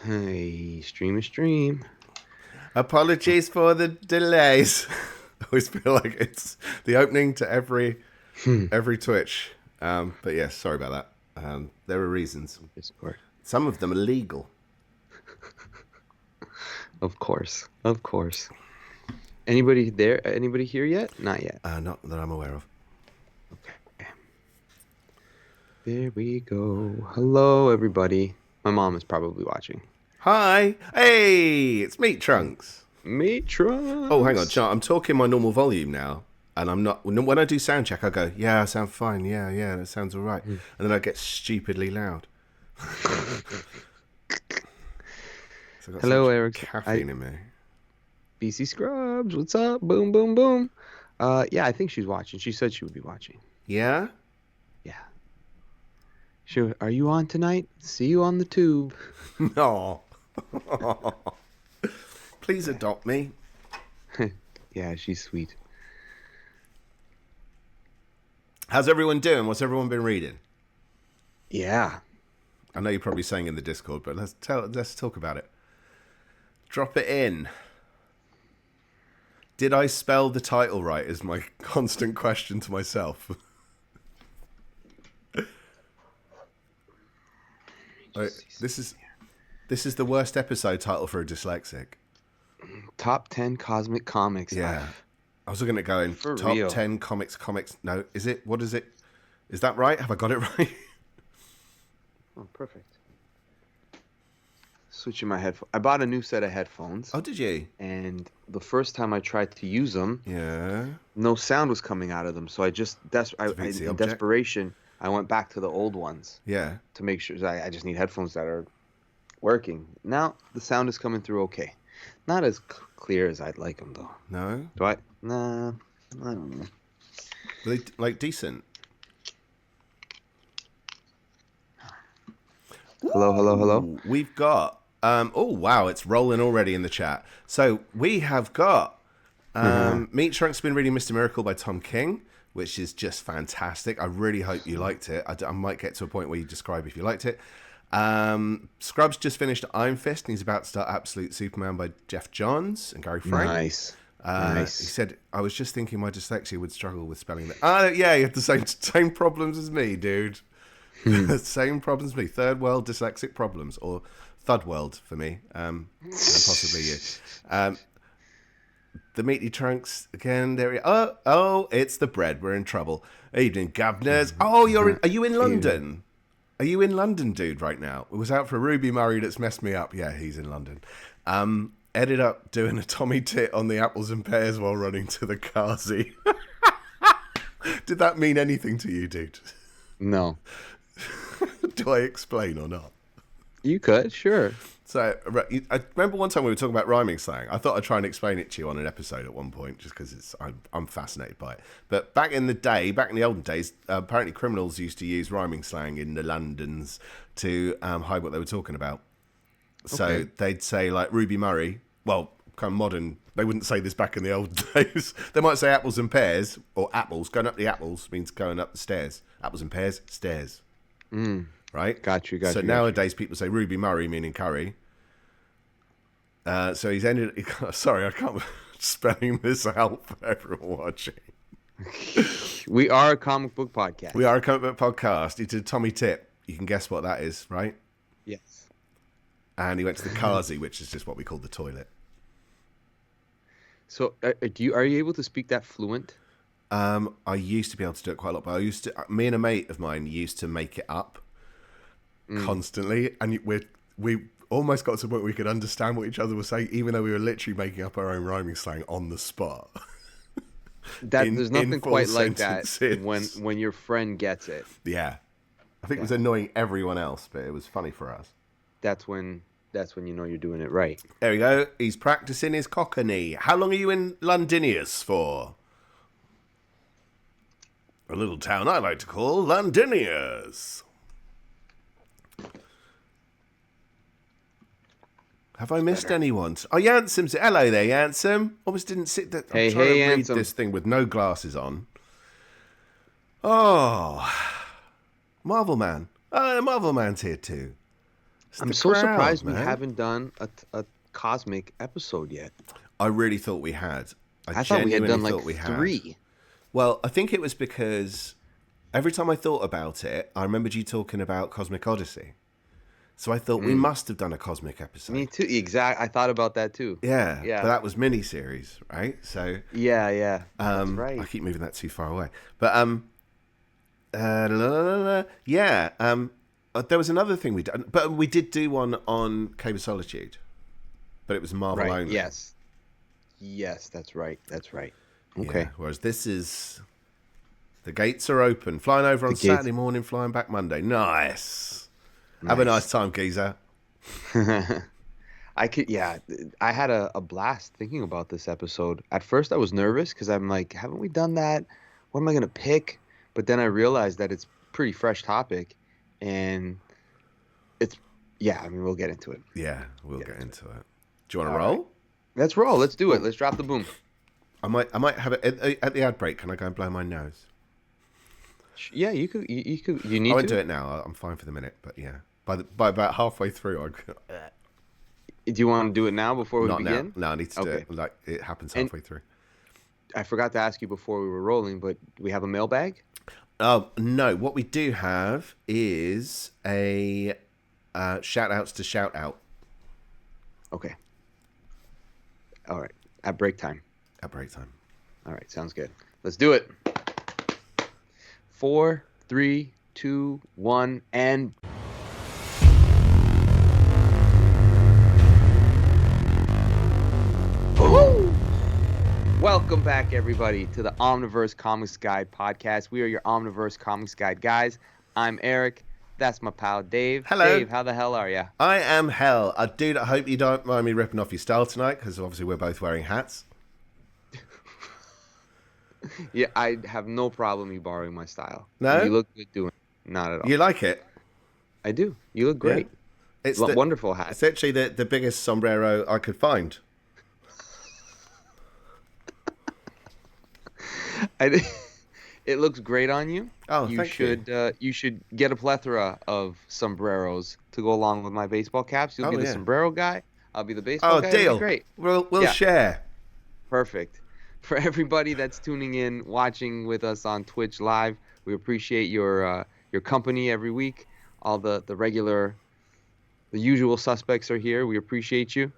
Hey, stream. Apologies for the delays. I always feel like it's the opening to every Twitch. But yes, sorry about that. There are reasons. Discord. Some of them are legal. Of course. Anybody there? Anybody here yet? Not yet. Not that I'm aware of. Okay. There we go. Hello, everybody. My mom is probably watching. Hi. Hey, it's Meat Trunks. Meat Trunks. Oh, hang on, John. I'm talking my normal volume now. And I'm not. When I do sound check, I go, yeah, I sound fine. Yeah, that sounds all right. And then I get stupidly loud. So hello, Eric. Caffeine in me. BC Scrubs, what's up? Boom, boom, boom. Yeah, I think she's watching. She said she would be watching. Yeah? Yeah. Sure. Are you on tonight? See you on the tube. No. Please adopt me. Yeah, she's sweet. How's everyone doing? What's everyone been reading? Yeah. I know you're probably saying in the Discord, but let's talk about it. Drop it in. Did I spell the title right? Is my constant question to myself. This is the worst episode title for a dyslexic. Top 10 cosmic comics. Yeah. I was looking at going For top real. 10 comics. No, is it? What is it? Is that right? Have I got it right? Oh, perfect. Switching my headphones. I bought a new set of headphones. Oh, did you? And the first time I tried to use them, Yeah. no sound was coming out of them. So I just, in desperation, I went back to the old ones. Yeah. To make sure I just need headphones that are working. Now the sound is coming through okay. Not as clear as I'd like them, though. No? Do I? Nah, I don't know. Were they, like, decent? Hello. We've got... oh, wow, it's rolling already in the chat. So we have got... Meat Trunk's been reading Mr. Miracle by Tom King, which is just fantastic. I really hope you liked it. I might get to a point where you describe if you liked it. Scrubs just finished Iron Fist, and he's about to start Absolute Superman by Jeff Johns and Gary Frank. Nice. He said, I was just thinking my dyslexia would struggle with spelling that. Yeah, you have the same problems as me, dude. Same problems as me. Third world dyslexic problems, or third world for me, and possibly you. The Meaty Trunks again. There. Oh, it's the bread. We're in trouble. Evening, governors. Oh, are you in London? Are you in London, dude, right now? It was out for Ruby Murray that's messed me up. Yeah, he's in London. Ended up doing a Tommy tit on the apples and pears while running to the Kazi. Did that mean anything to you, dude? No. Do I explain or not? You could, sure. So, I remember one time we were talking about rhyming slang. I thought I'd try and explain it to you on an episode at one point, just because I'm fascinated by it. But back in the olden days, apparently criminals used to use rhyming slang in the Londons to hide what they were talking about. So they'd say, like, Ruby Murray, well, kind of modern, they wouldn't say this back in the old days. They might say apples and pears, or apples, going up the apples means going up the stairs. Apples and pears, stairs. Right? Got you. So nowadays people say Ruby Murray, meaning curry. So he's ended... Sorry, I can't... spelling this out for everyone watching. We are a comic book podcast. We are a comic book podcast. He did Tommy Tip. You can guess what that is, right? Yes. And he went to the Kazi, which is just what we call the toilet. So, are you able to speak that fluent? I used to be able to do it quite a lot, but me and a mate of mine used to make it up constantly, and we almost got to the point where we could understand what each other was saying, even though we were literally making up our own rhyming slang on the spot. There's nothing quite like that sentences. when your friend gets it. Yeah. I think it was annoying everyone else, but it was funny for us. That's when you know you're doing it right. There we go. He's practicing his cockney. How long are you in Londinius for? A little town I like to call Londinius. Have I missed anyone? Oh, Yansom's. Hello there, Yansom. Almost didn't sit there. I'm trying to read Yansom. this thing with no glasses on. Oh, Marvel Man. Oh, the Marvel Man's here too. It's I'm the so crowd, surprised we man. haven't done a cosmic episode yet. I really thought we had. I I thought we had genuinely done like thought we had. 3. Well, I think it was because every time I thought about it, I remembered you talking about Cosmic Odyssey. So I thought we must have done a cosmic episode. Me too. I thought about that too. Yeah, Yeah. but that was mini-series, right? So Yeah. That's right. I keep moving that too far away. But yeah. There was another thing we did, but we did do one on Cave of Solitude, but it was Marvel Right. only. Yes, that's right. Okay. Yeah, whereas this is the gates are open. Flying over on Saturday morning, flying back Monday. Nice. Have a nice time, geezer. I had a blast thinking about this episode. At first I was nervous because I'm like, haven't we done that? What am I going to pick? But then I realized that it's pretty fresh topic and we'll get into it. Yeah, we'll get into it. Do you want to roll? Right. Let's roll. Let's do it. Let's drop the boom. I might have it at the ad break. Can I go and blow my nose? Yeah, you could. You need I won't to do it now. I'm fine for the minute. But yeah, by about halfway through, Do you want to do it now before we begin? No, I need to do it. Like it happens halfway through. I forgot to ask you before we were rolling, but we have a mailbag? No, what we do have is a shout outs to shout out. Okay. All right. At break time. At break time. All right. Sounds good. Let's do it. 4, 3, 2, 1, and... Woo! Welcome back, everybody, to the Omniverse Comics Guide podcast. We are your Omniverse Comics Guide guys. I'm Eric. That's my pal, Dave. Hello. Dave, how the hell are you? I am hell. Dude, I hope you don't mind me ripping off your style tonight, because obviously we're both wearing hats. Yeah, I have no problem you borrowing my style. No? You look good doing it. Not at all. You like it? I do. You look great. Yeah. It's wonderful hat. It's actually the biggest sombrero I could find. It looks great on you. Oh, thank you. You should get a plethora of sombreros to go along with my baseball caps. You'll be the sombrero guy. I'll be the baseball guy. Oh, deal. Great. We'll share. Perfect. For everybody that's tuning in, watching with us on Twitch Live, we appreciate your company every week. All the usual suspects are here. We appreciate you.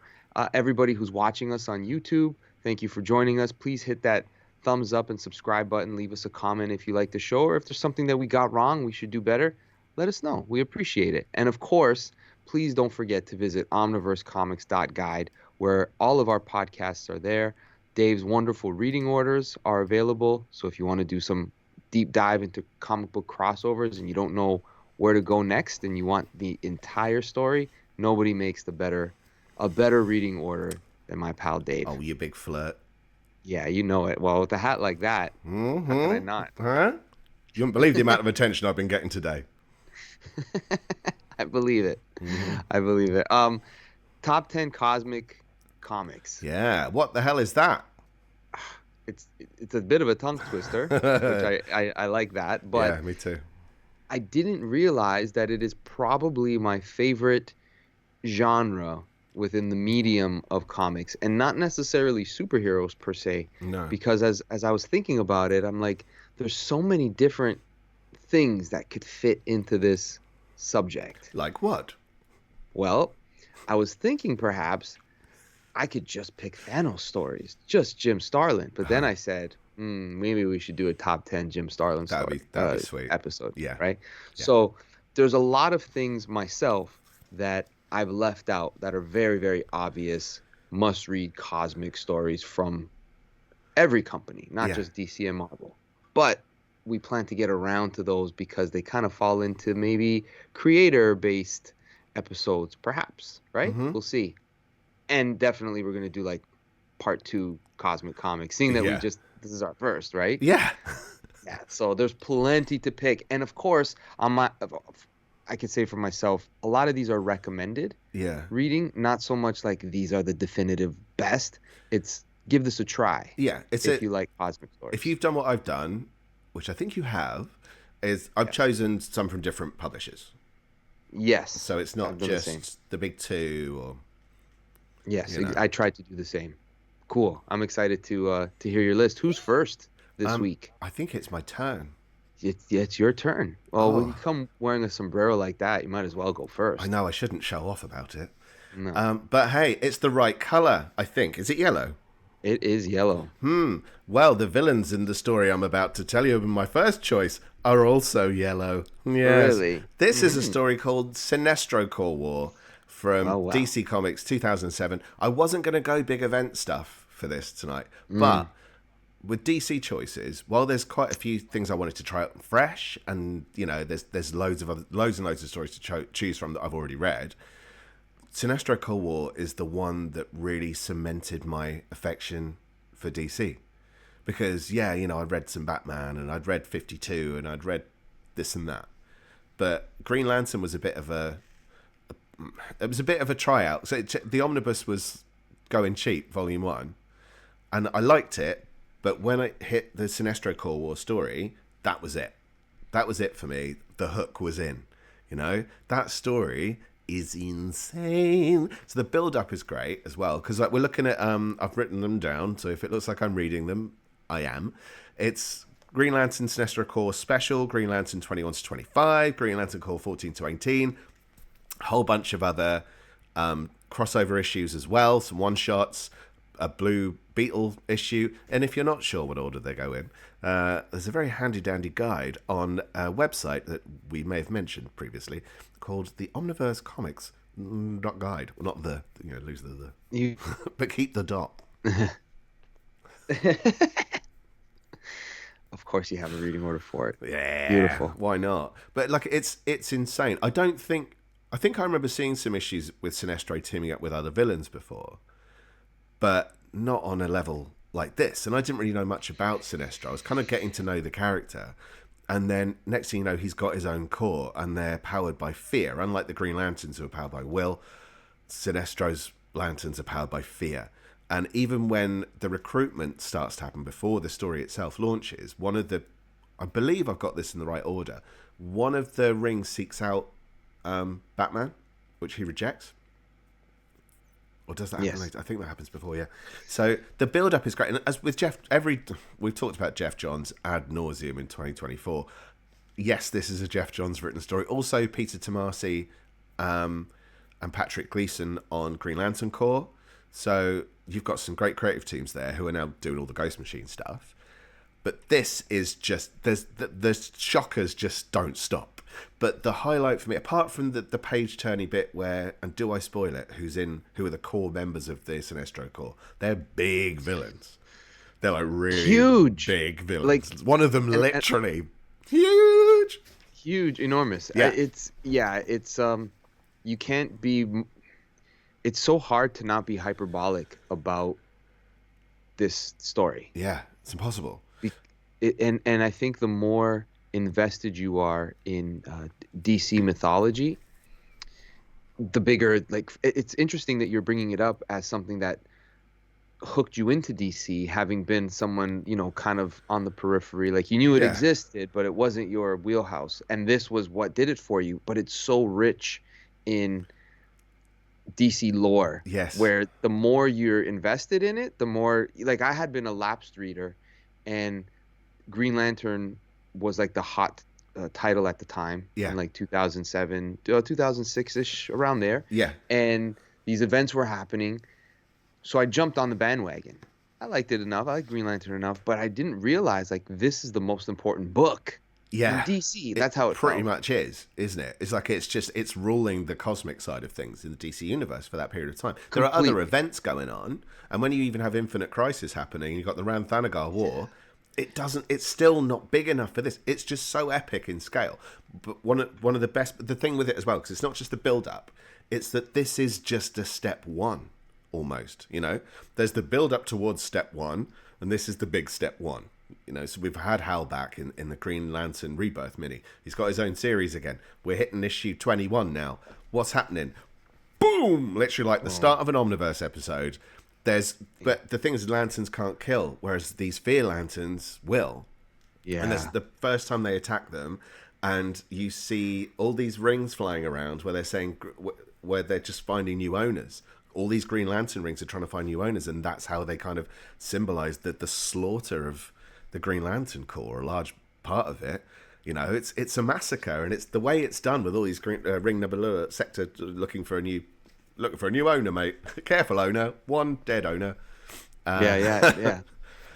Everybody who's watching us on YouTube, thank you for joining us. Please hit that thumbs up and subscribe button. Leave us a comment if you like the show, or if there's something that we got wrong, we should do better. Let us know. We appreciate it. And of course, please don't forget to visit omniversecomics.guide, where all of our podcasts are there. Dave's wonderful reading orders are available. So if you want to do some deep dive into comic book crossovers and you don't know where to go next and you want the entire story, nobody makes a better reading order than my pal Dave. Oh, you big flirt. Yeah, you know it. Well, with a hat like that, how can I not? Huh? You wouldn't believe the amount of attention I've been getting today. I believe it. Mm-hmm. I believe it. Top 10 cosmic comics. Yeah. What the hell is that? It's a bit of a tongue twister, which I like that. But yeah, me too. I didn't realize that it is probably my favorite genre within the medium of comics, and not necessarily superheroes per se. No. Because as I was thinking about it, I'm like, there's so many different things that could fit into this subject. Like what? Well, I was thinking perhaps I could just pick Thanos stories, just Jim Starlin. But then I said, maybe we should do a top 10 Jim Starlin that'd be sweet episode. Yeah. Right? Yeah. So there's a lot of things myself that I've left out that are very, very obvious must-read cosmic stories from every company, not just DC and Marvel. But we plan to get around to those because they kind of fall into maybe creator-based episodes, perhaps, right? Mm-hmm. We'll see. And definitely we're going to do like part 2 Cosmic Comics, seeing that this is our first, right? Yeah. Yeah, so there's plenty to pick. And of course, I could say for myself, a lot of these are recommended reading, not so much like these are the definitive best. It's give this a try. Yeah. If you like cosmic stories. If you've done what I've done, which I think you have, is I've chosen some from different publishers. Yes, So it's not I've done the same. just the big two, or Yes, you know. I tried to do the same. Cool. I'm excited to hear your list. Who's first this week? I think it's my turn. It's your turn. Well, when you Oh, come wearing a sombrero like that, you might as well go I first. know I shouldn't show off about it. No, But hey, it's the right color, I think. Is it yellow? it is yellow. Well, the villains in the story I'm about to tell you in my first choice are also yellow. Yes. Really? This is a story called Sinestro Corps War from Oh wow. DC Comics 2007. I wasn't going to go big event stuff for this tonight, Mm, but with DC choices, while there's quite a few things I wanted to try out fresh, and you know, there's loads and loads of stories to choose from that I've already read. Sinestro Cold War is the one that really cemented my affection for DC. Because, yeah, you know, I'd read some Batman and I'd read 52 and I'd read this and that. But Green Lantern was a bit of a tryout. So the omnibus was going cheap, volume 1, and I liked it, but when it hit the Sinestro Corps War story, that was it. That was it for me. The hook was in. You know, that story is insane. So the build up is great as well, because like we're looking at I've written them down, so if it looks like I'm reading them, I am. It's Green Lantern Sinestro Corps Special, Green Lantern 21 to 25, Green Lantern Corps 14 to 18, a whole bunch of other crossover issues as well, some one shots, a Blue Beetle issue, and if you're not sure what order they go in, there's a very handy dandy guide on a website that we may have mentioned previously called the Omniverse Comics. Not guide, not the, you know, lose the you. but keep the dot. Of course, you have a reading order for it. Yeah, Beautiful. why not? But like, it's insane. I think I remember seeing some issues with Sinestro teaming up with other villains before, but not on a level like this. And I didn't really know much about Sinestro. I was kind of getting to know the character. And then next thing you know, he's got his own corps and they're powered by fear. Unlike the Green Lanterns who are powered by will, Sinestro's lanterns are powered by fear. And even when the recruitment starts to happen before the story itself launches, I believe I've got this in the right order, one of the rings seeks out Batman, which he rejects. Or does that happen later? I think that happens before, yeah. So the build-up is great. And as with Jeff, we've talked about Jeff Johns ad nauseum in 2024. Yes, this is a Jeff Johns written story. Also, Peter Tomasi and Patrick Gleason on Green Lantern Corps. So you've got some great creative teams there who are now doing all the Ghost Machine stuff. But this is just, the shockers just don't stop. But the highlight for me, apart from the page turny bit where, and do I spoil it, who are the core members of the Sinestro Corps? They're big villains. They're like really Huge, big villains. like One of them literally huge, enormous. Yeah. It's you can't be. It's so hard to not be hyperbolic about this story. Yeah, it's impossible. And I think the more invested you are in DC mythology, the bigger, like, it's interesting that you're bringing it up as something that hooked you into DC, having been someone, you know, kind of on the periphery. Like, you knew it existed, but it wasn't your wheelhouse. And this was what did it for you. But it's so rich in DC lore. Yes. Where the more you're invested in it, the more, like, I had been a lapsed reader, and Green Lantern was like the hot title at the time, in like 2007, 2006-ish, around there. Yeah. And these events were happening, so I jumped on the bandwagon. I liked it enough. I liked Green Lantern enough, but I didn't realize, like, this is the most important book in DC. That's how it pretty felt. much is, isn't it? It's like it's ruling the cosmic side of things in the DC universe for that period of time. There are other events going on, and when you even have Infinite Crisis happening, you've got the Ram Thanagar War. It's still not big enough for this. It's just so epic in scale. But one of the best, the thing with it as well, because it's not just the build up, it's that this is just a step one, almost, you know. There's the build up towards step one, and this is the big step one. You know, so we've had Hal back in the Green Lantern Rebirth mini. He's got his own series again. We're hitting issue 21 now. What's happening? Boom! Literally like the start of an Omniverse episode. But the thing is, lanterns can't kill, whereas these fear lanterns will. Yeah. And that's the first time they attack them, and you see all these rings flying around where they're saying where they're just finding new owners. All these Green Lantern rings are trying to find new owners, and that's how they kind of symbolize the slaughter of the Green Lantern Corps, a large part of it. You know, it's a massacre, and it's the way it's done with all these ring number sector looking for a new owner, mate. Careful, owner. One dead owner. Yeah.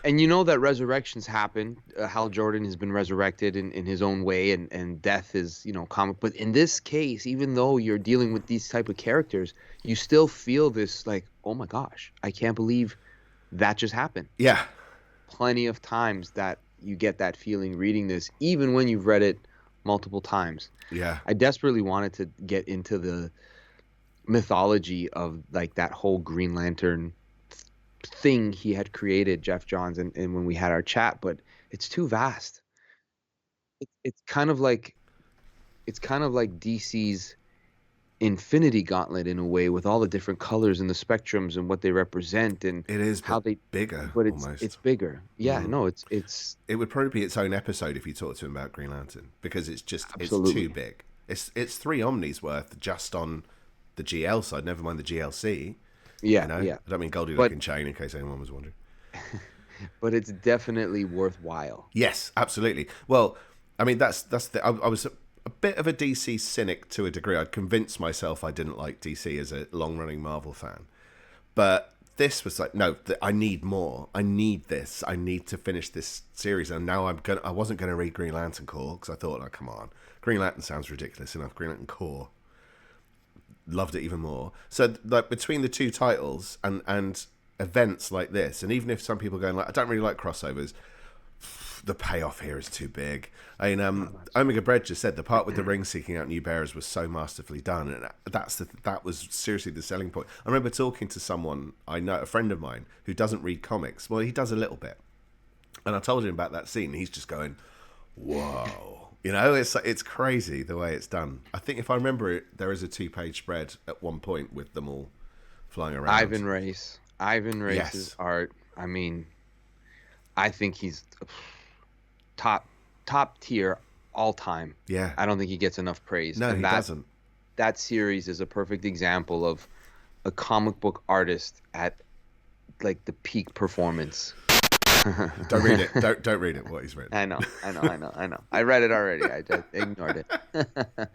And you know that resurrections happen. Hal Jordan has been resurrected in his own way, and death is, comic. But in this case, even though you're dealing with these type of characters, you still feel this like, oh my gosh, I can't believe that just happened. Yeah. Plenty of times that you get that feeling reading this, even when you've read it multiple times. Yeah. I desperately wanted to get into the mythology of like that whole Green Lantern thing he had created, Jeff Johns, and when we had our chat, but it's too vast. It's kind of like DC's Infinity Gauntlet in a way, with all the different colors and the spectrums and what they represent, and it is how they bigger, but almost. It's bigger. Yeah, no, it would probably be its own episode if you talk to him about Green Lantern, because it's absolutely. It's too big. It's 3 Omnis worth just on the GL side, never mind the GLC. Yeah, yeah. I don't mean Goldie Looking Chain, in case anyone was wondering. But it's definitely worthwhile. Yes, absolutely. Well, I mean, I was a bit of a DC cynic to a degree. I'd convinced myself I didn't like DC as a long-running Marvel fan. But this was like, no, I need more. I need this. I need to finish this series. And now I wasn't going to read Green Lantern Corps, because I thought, oh, come on. Green Lantern sounds ridiculous enough. Green Lantern Corps. Loved it even more. So like between the two titles and events like this, and even if some people are going like, I don't really like crossovers, the payoff here is too big. I mean, Omega Bread just said the part with the ring seeking out new bearers was so masterfully done, and that was seriously the selling point. I remember talking to someone I know, a friend of mine, who doesn't read comics. Well, he does a little bit, and I told him about that scene, and he's just going, whoa. You know, it's crazy the way it's done. I think if I remember it, there is a 2-page spread at one point with them all flying around. Ivan Reis's Yes. art. I mean, I think he's top tier all time. Yeah. I don't think he gets enough praise. No, he doesn't. That series is a perfect example of a comic book artist at like the peak performance. Don't read it. Don't read it. What he's written. I know. I read it already. I just ignored it.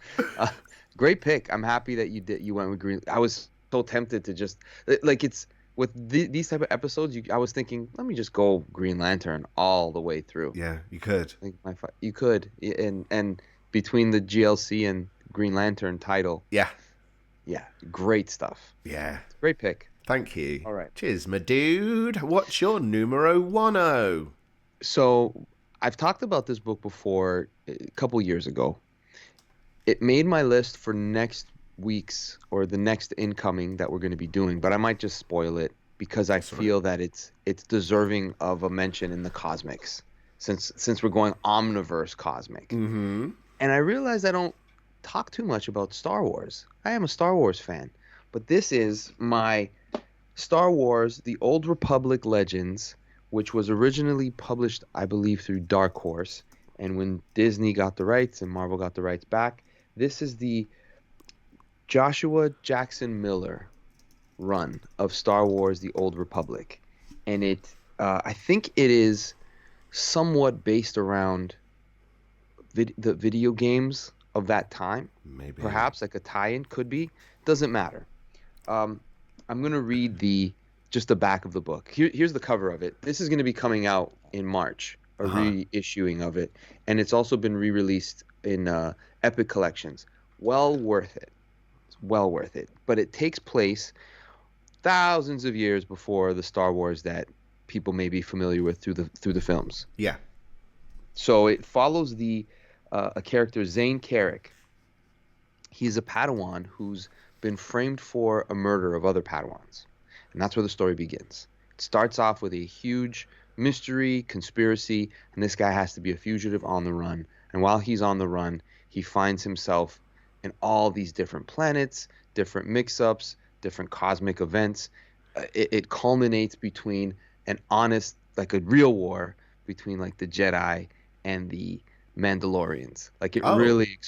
Great pick. I'm happy that you went with Green. I was so tempted to just like it's with these type of episodes. I was thinking, let me just go Green Lantern all the way through. Yeah, you could. You could, and between the GLC and Green Lantern title. Yeah. Great stuff. Yeah. Great pick. Thank you. All right. Cheers, my dude. What's your numero 10? So I've talked about this book before a couple years ago. It made my list for next week's or the next incoming that we're going to be doing, but I might just spoil it because I feel that it's deserving of a mention in the Cosmics since we're going Omniverse Cosmic. Mm-hmm. And I realize I don't talk too much about Star Wars. I am a Star Wars fan, but this is my Star Wars, The Old Republic Legends, which was originally published, I believe, through Dark Horse. And when Disney got the rights and Marvel got the rights back, this is the Joshua Jackson Miller run of Star Wars, The Old Republic. And I think it is somewhat based around the video games of that time. Maybe. Perhaps like a tie-in, could be. Doesn't matter. I'm going to read just the back of the book. Here's the cover of it. This is going to be coming out in March, a reissuing of it. And it's also been re-released in Epic Collections. Well worth it. It's well worth it. But it takes place thousands of years before the Star Wars that people may be familiar with through the films. Yeah. So it follows a character, Zane Carrick. He's a Padawan who's been framed for a murder of other Padawans. And that's where the story begins. It starts off with a huge mystery, conspiracy, and this guy has to be a fugitive on the run. And while he's on the run, he finds himself in all these different planets, different mix-ups, different cosmic events. It culminates between an honest, like a real war between like the Jedi and the Mandalorians. Like it Oh, really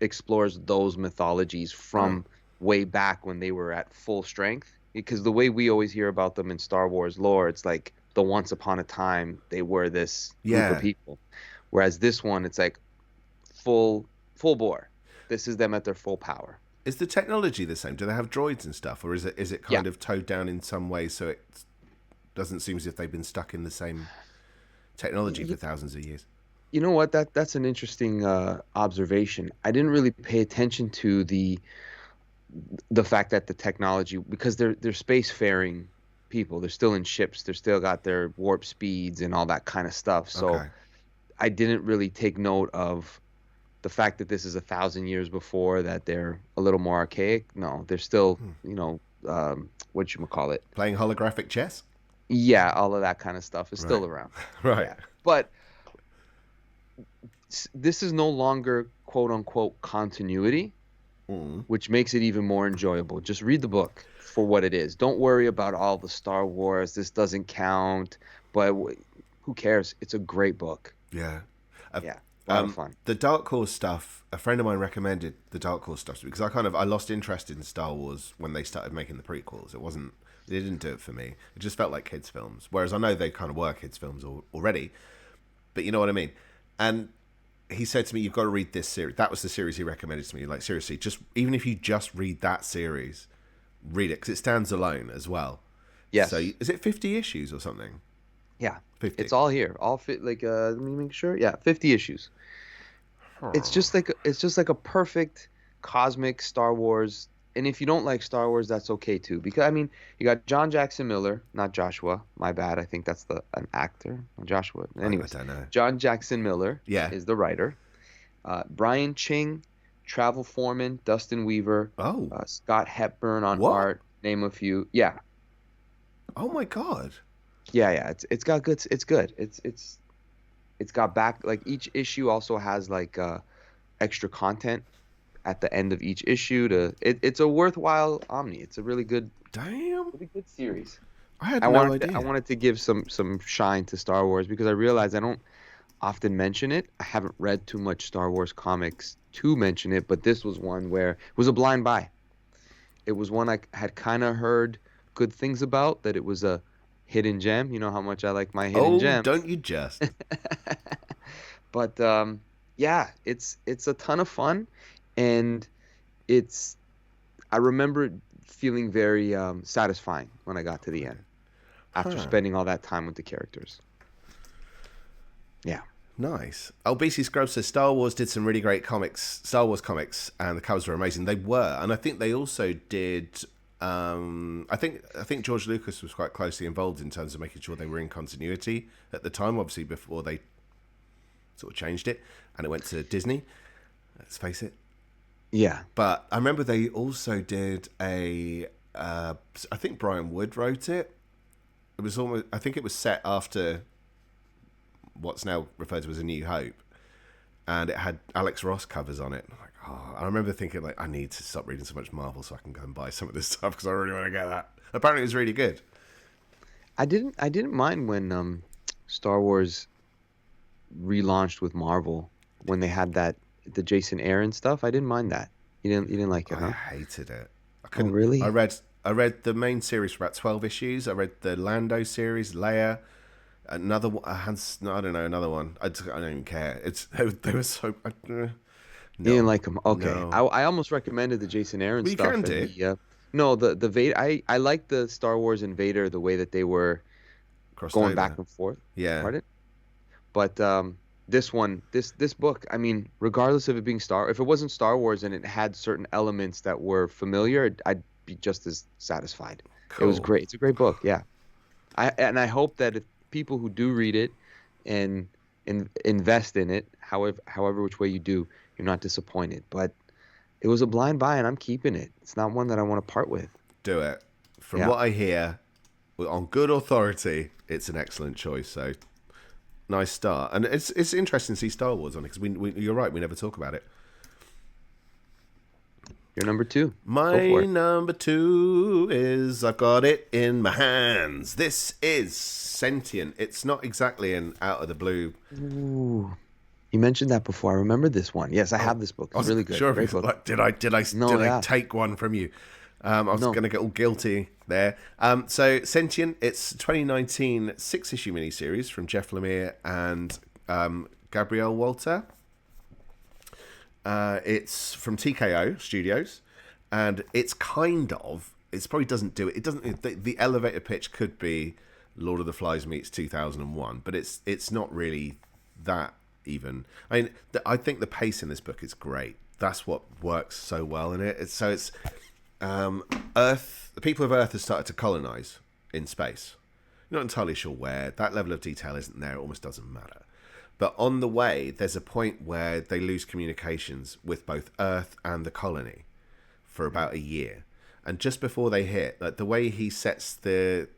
explores those mythologies oh, from way back when they were at full strength. Because the way we always hear about them in Star Wars lore, it's like the once upon a time they were this group of yeah. people. Whereas this one, it's like full bore. This is them at their full power. Is the technology the same? Do they have droids and stuff, or is it Yeah. kind of towed down in some way so it doesn't seem as if they've been stuck in the same technology for Y- thousands of years? You know what? That's an interesting observation. I didn't really pay attention to the fact that the technology, because they're spacefaring people. They're still in ships. They're still got their warp speeds and all that kind of stuff. So Okay. I didn't really take note of the fact that this is 1,000 years before, that they're a little more archaic. No, they're still, what you call it. Playing holographic chess? Yeah, all of that kind of stuff is Right. still around. Right. Yeah. But this is no longer quote unquote continuity, Mm. which makes it even more enjoyable. Just read the book for what it is. Don't worry about all the Star Wars. This doesn't count. But who cares? It's a great book. Yeah. Uh, Yeah, a lot of fun. the Dark Horse stuff, a friend of mine recommended the Dark Horse stuff because I lost interest in Star Wars when they started making the prequels. They didn't do it for me. It just felt like kids' films. Whereas I know they kind of were kids' films already, but you know what I mean. And he said to me, "You've got to read this series." That was the series he recommended to me. Like seriously, just even if you just read that series, read it because it stands alone as well. So Yes. is it 50 issues or something? Yeah. 50. It's all here. All fit like let me make sure. Yeah, 50 issues. It's just like a perfect cosmic Star Wars. And if you don't like Star Wars, that's okay too. Because I mean, you got John Jackson Miller, not Joshua. My bad. I think that's the an actor, Joshua. I Anyways, don't know. John Jackson Miller Yeah. is the writer. Brian Ching, Travel Foreman, Dustin Weaver, Oh, Scott Hepburn on what? art. Name a few. Yeah, Oh my God. yeah. It's got good. It's good. It's got back, like each issue also has like extra content at the end of each issue. It's a worthwhile Omni. It's a Damn. really good series. I had I no wanted to, I idea. wanted to give some shine to Star Wars because I realized I don't often mention it. I haven't read too much Star Wars comics to mention it, but this was one where it was a blind buy. It was one I had kind of heard good things about, that it was a hidden gem. You know how much I like my hidden Oh, gems. don't you just? But yeah, it's a ton of fun, and it's I remember it feeling very satisfying when I got to the end after Huh. spending all that time with the characters. Yeah. Nice. Oh, BC Scrubs says Star Wars did some really great comics, Star Wars comics, and the covers were amazing. They were, and I think they also did. I think George Lucas was quite closely involved in terms of making sure they were in continuity at the time. Obviously, before they sort of changed it, and it went to Disney. Let's face it. Yeah. But I remember they also did a. I think Brian Wood wrote it. It was almost. I think it was set after what's now referred to as A New Hope, and it had Alex Ross covers on it. Like, oh, I remember thinking like, I need to stop reading so much Marvel so I can go and buy some of this stuff because I really want to get that. Apparently, it was really good. I didn't mind when Star Wars relaunched with Marvel, when they had the Jason Aaron stuff. I didn't mind that. You didn't like it, I huh? hated it. I Oh, couldn't. I really? read. I read the main series for about 12 issues. I read the Lando series, Leia, another one. No, I don't know, another one. I don't even care. They were so. You didn't No, like him. Okay. I no. I almost recommended the Jason Aaron Well, you can stuff and do the no, the Vader. I like the Star Wars and Vader, the way that they were crossed going back over. and forth. Yeah. Pardon? But this book, I mean, regardless of it being if it wasn't Star Wars and it had certain elements that were familiar, I'd be just as satisfied. It was Cool. great. It's a great book. Yeah. I hope that if people who do read it and invest in it, however which way you do, you're not disappointed. But it was a blind buy, and I'm keeping it. It's not one that I want to part with. Do it. From Yeah. what I hear, on good authority, it's an excellent choice. So nice start. And it's interesting to see Star Wars on it because you're right. We never talk about it. You're number two. Go for My it. number two is I've got it in my hands. This is Sentient. It's not exactly an out of the blue Ooh. You mentioned that before. I remember this one. Yes, I Oh, have this book. I It's wasn't really good. sure if Great it's book. like, No, did I yeah. take one from you? I was No. going to get all guilty there. So Sentient, it's 2019 six-issue miniseries from Jeff Lemire and Gabrielle Walter. It's from TKO Studios, and it's probably doesn't do it. It doesn't. The elevator pitch could be Lord of the Flies meets 2001, but it's not really that even. I mean, I think the pace in this book is great. That's what works so well in it. It's Earth. The people of Earth have started to colonize in space. You're not entirely sure where. That level of detail isn't there. It almost doesn't matter. But on the way, there's a point where they lose communications with both Earth and the colony for about a year. And just before they hit, like the way he sets it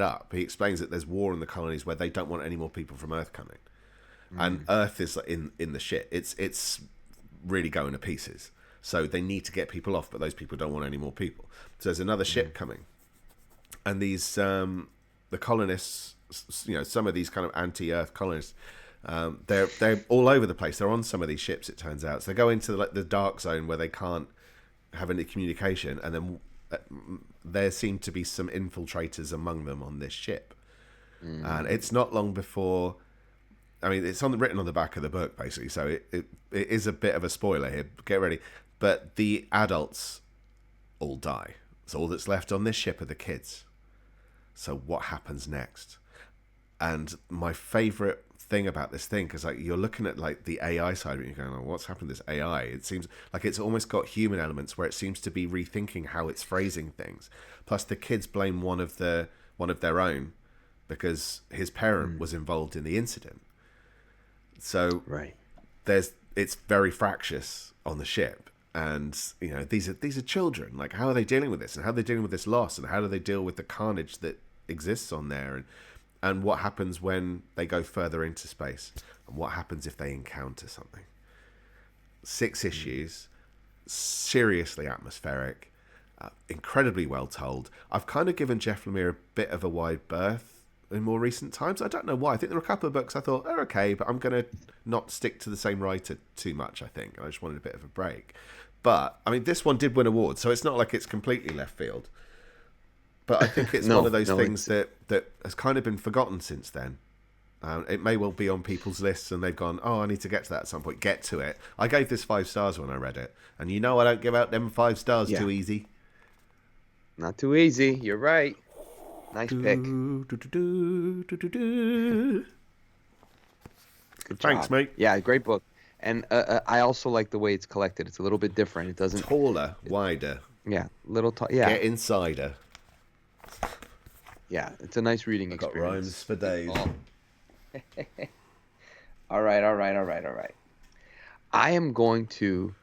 up, he explains that there's war in the colonies where they don't want any more people from Earth coming, and Earth is in the shit. It's really going to pieces. So they need to get people off, but those people don't want any more people. So there's another ship coming, and these the colonists, some of these kind of anti-Earth colonists. They're all over the place. They're on some of these ships, it turns out. So they go into the dark zone where they can't have any communication, and then there seem to be some infiltrators among them on this ship. And it's not long before. I mean, it's written on the back of the book, basically. So it is a bit of a spoiler here. Get ready. But the adults all die. So all that's left on this ship are the kids. So what happens next? And my favorite thing about this thing, because like you're looking at like the AI side of it, you're going, oh, what's happened to this AI? It seems like it's almost got human elements where it seems to be rethinking how it's phrasing things. Plus the kids blame one of their own because his parent was involved in the incident. So Right. it's very fractious on the ship, and these are children. Like, how are they dealing with this, and how are they dealing with this loss, and how do they deal with the carnage that exists on there, and what happens when they go further into space, and what happens if they encounter something. 6 issues, seriously atmospheric, incredibly well told. I've kind of given Jeff Lemire a bit of a wide berth in more recent times. I don't know why. I think there were a couple of books I thought are okay, but I'm going to not stick to the same writer too much, I think. I just wanted a bit of a break. But, I mean, this one did win awards, so it's not like it's completely left field. But I think it's one of those things that has kind of been forgotten since then. It may well be on people's lists, and they've gone, oh, I need to get to that at some point. Get to it. I gave this 5 stars when I read it. And I don't give out them 5 stars too easy. Not too easy. You're right. Nice pick. Good Thanks, job. mate. Yeah, great book. And I also like the way it's collected. It's a little bit different. It doesn't... Taller, wider. Yeah, little... yeah. Get insider. Yeah, it's a nice reading Got experience. rhymes for days. All right. I am going to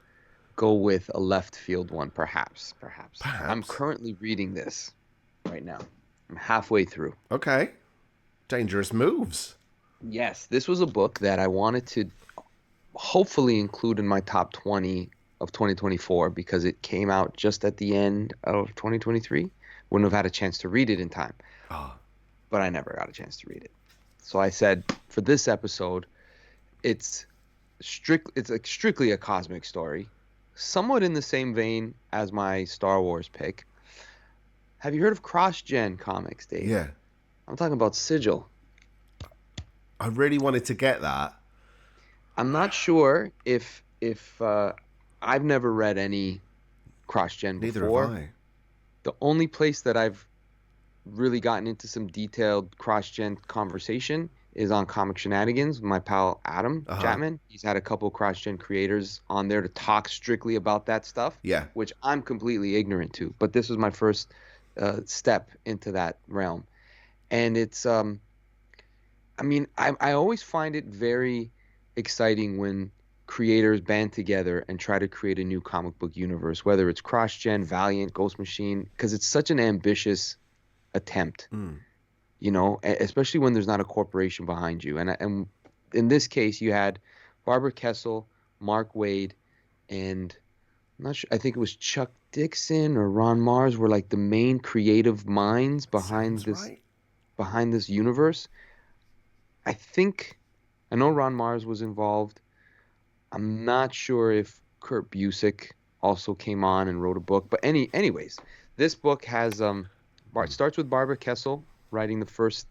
go with a left field one, perhaps. I'm currently reading this right now. I'm halfway through. Okay. Dangerous moves. Yes, this was a book that I wanted to hopefully include in my top 20 of 2024 because it came out just at the end of 2023. Wouldn't have had a chance to read it in time. But I never got a chance to read it. So I said, for this episode, it's strictly a cosmic story, somewhat in the same vein as my Star Wars pick. Have you heard of cross-gen comics, Dave? Yeah. I'm talking about Sigil. I really wanted to get that. I'm not sure if I've never read any cross-gen before. Neither have I. The only place that I've really gotten into some detailed cross-gen conversation is on Comic Shenanigans with my pal Adam Chapman. He's had a couple cross-gen creators on there to talk strictly about that stuff, which I'm completely ignorant to. But this was my first step into that realm. And it's, I always find it very exciting when creators band together and try to create a new comic book universe, whether it's cross-gen, Valiant, Ghost Machine, because it's such an ambitious attempt, especially when there's not a corporation behind you. And in this case, you had Barbara Kessel, Mark Waid, and I'm not sure, I think it was Chuck Dixon or Ron Mars were like the main creative minds behind this universe. I think I know Ron Mars was involved. I'm not sure if Kurt Busiek also came on and wrote a book, but anyways, this book has it starts with Barbara Kessel writing the first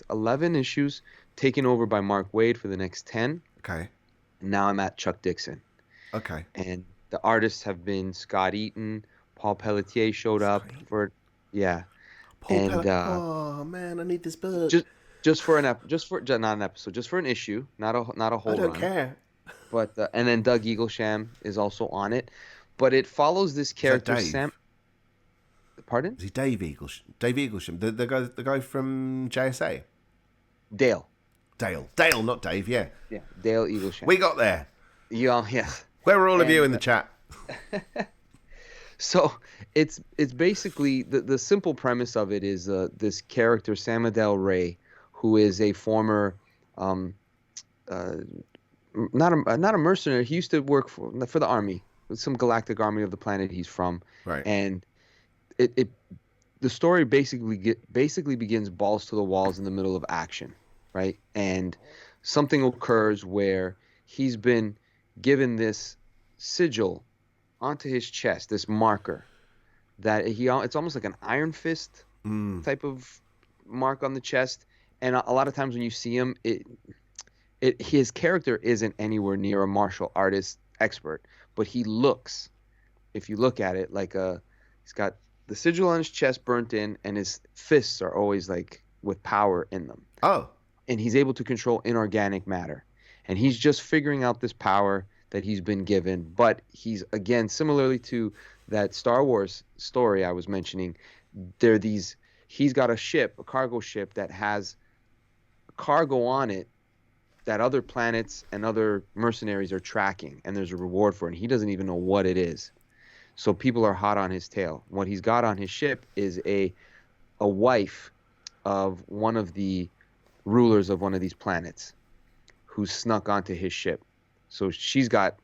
11 issues, taken over by Mark Waid for the next 10. Okay. And now I'm at Chuck Dixon. Okay. And the artists have been Scott Eaton, Paul Pelletier showed up for, yeah. And oh man, I need this book. just for not an episode, just for an issue, not a whole run. I don't care. But and then Doug Eaglesham is also on it, but it follows this character Sam. Pardon? Is he Dave Eaglesham? Dave Eaglesham, the guy from JSA. Dale, not Dave. Yeah. Yeah, Dale Eaglesham. We got there. Yes. Where are all of you in the chat? So it's basically the simple premise of it is this character Sam Adel Ray, who is a former not a mercenary. He used to work for the army, some galactic army of the planet he's from. Right. And the story basically begins balls to the walls in the middle of action, right? And something occurs where he's been given this sigil onto his chest, this marker that it's almost like an Iron Fist type of mark on the chest. And a lot of times when you see him, his character isn't anywhere near a martial artist expert, but he looks, if you look at it, like he's got the sigil on his chest burnt in, and his fists are always like with power in them. Oh. And he's able to control inorganic matter. And he's just figuring out this power that he's been given. But he's, again, similarly to that Star Wars story I was mentioning, he's got a cargo ship that has cargo on it that other planets and other mercenaries are tracking, and there's a reward for it, and he doesn't even know what it is. So people are hot on his tail. What he's got on his ship is a wife of one of the rulers of one of these planets who snuck onto his ship. So she's got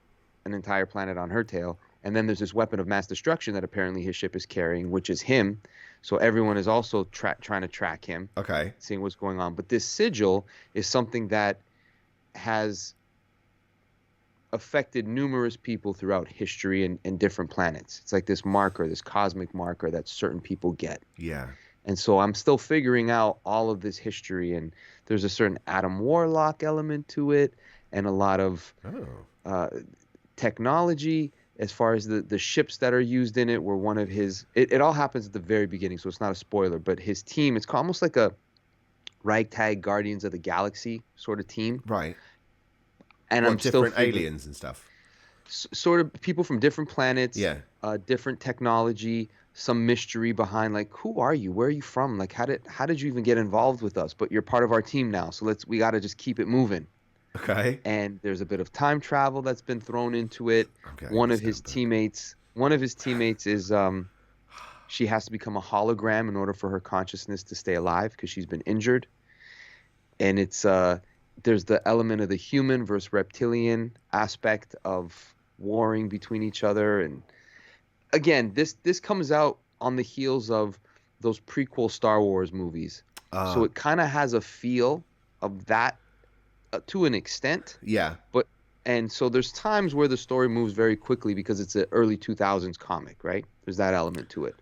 an entire planet on her tail, and then there's this weapon of mass destruction that apparently his ship is carrying, which is him. So everyone is also trying to track him, seeing what's going on. But this sigil is something that has affected numerous people throughout history and different planets. It's like this marker, this cosmic marker that certain people get. Yeah. And so I'm still figuring out all of this history, and there's a certain Adam Warlock element to it, and a lot of technology as far as the ships that are used in it were one of his. It all happens at the very beginning, so it's not a spoiler, but his team, it's almost like a ragtag Guardians of the Galaxy sort of team. Right. And I'm still different aliens and stuff. Sort of people from different planets. Yeah. Different technology, some mystery behind, like, who are you? Where are you from? Like, how did you even get involved with us? But you're part of our team now, so we got to just keep it moving. Okay. And there's a bit of time travel that's been thrown into it. Okay, one of his teammates is she has to become a hologram in order for her consciousness to stay alive because she's been injured. And it's there's the element of the human versus reptilian aspect of warring between each other. And again, this comes out on the heels of those prequel Star Wars movies. So it kind of has a feel of that to an extent. Yeah. And so there's times where the story moves very quickly because it's an early 2000s comic, right? There's that element to it.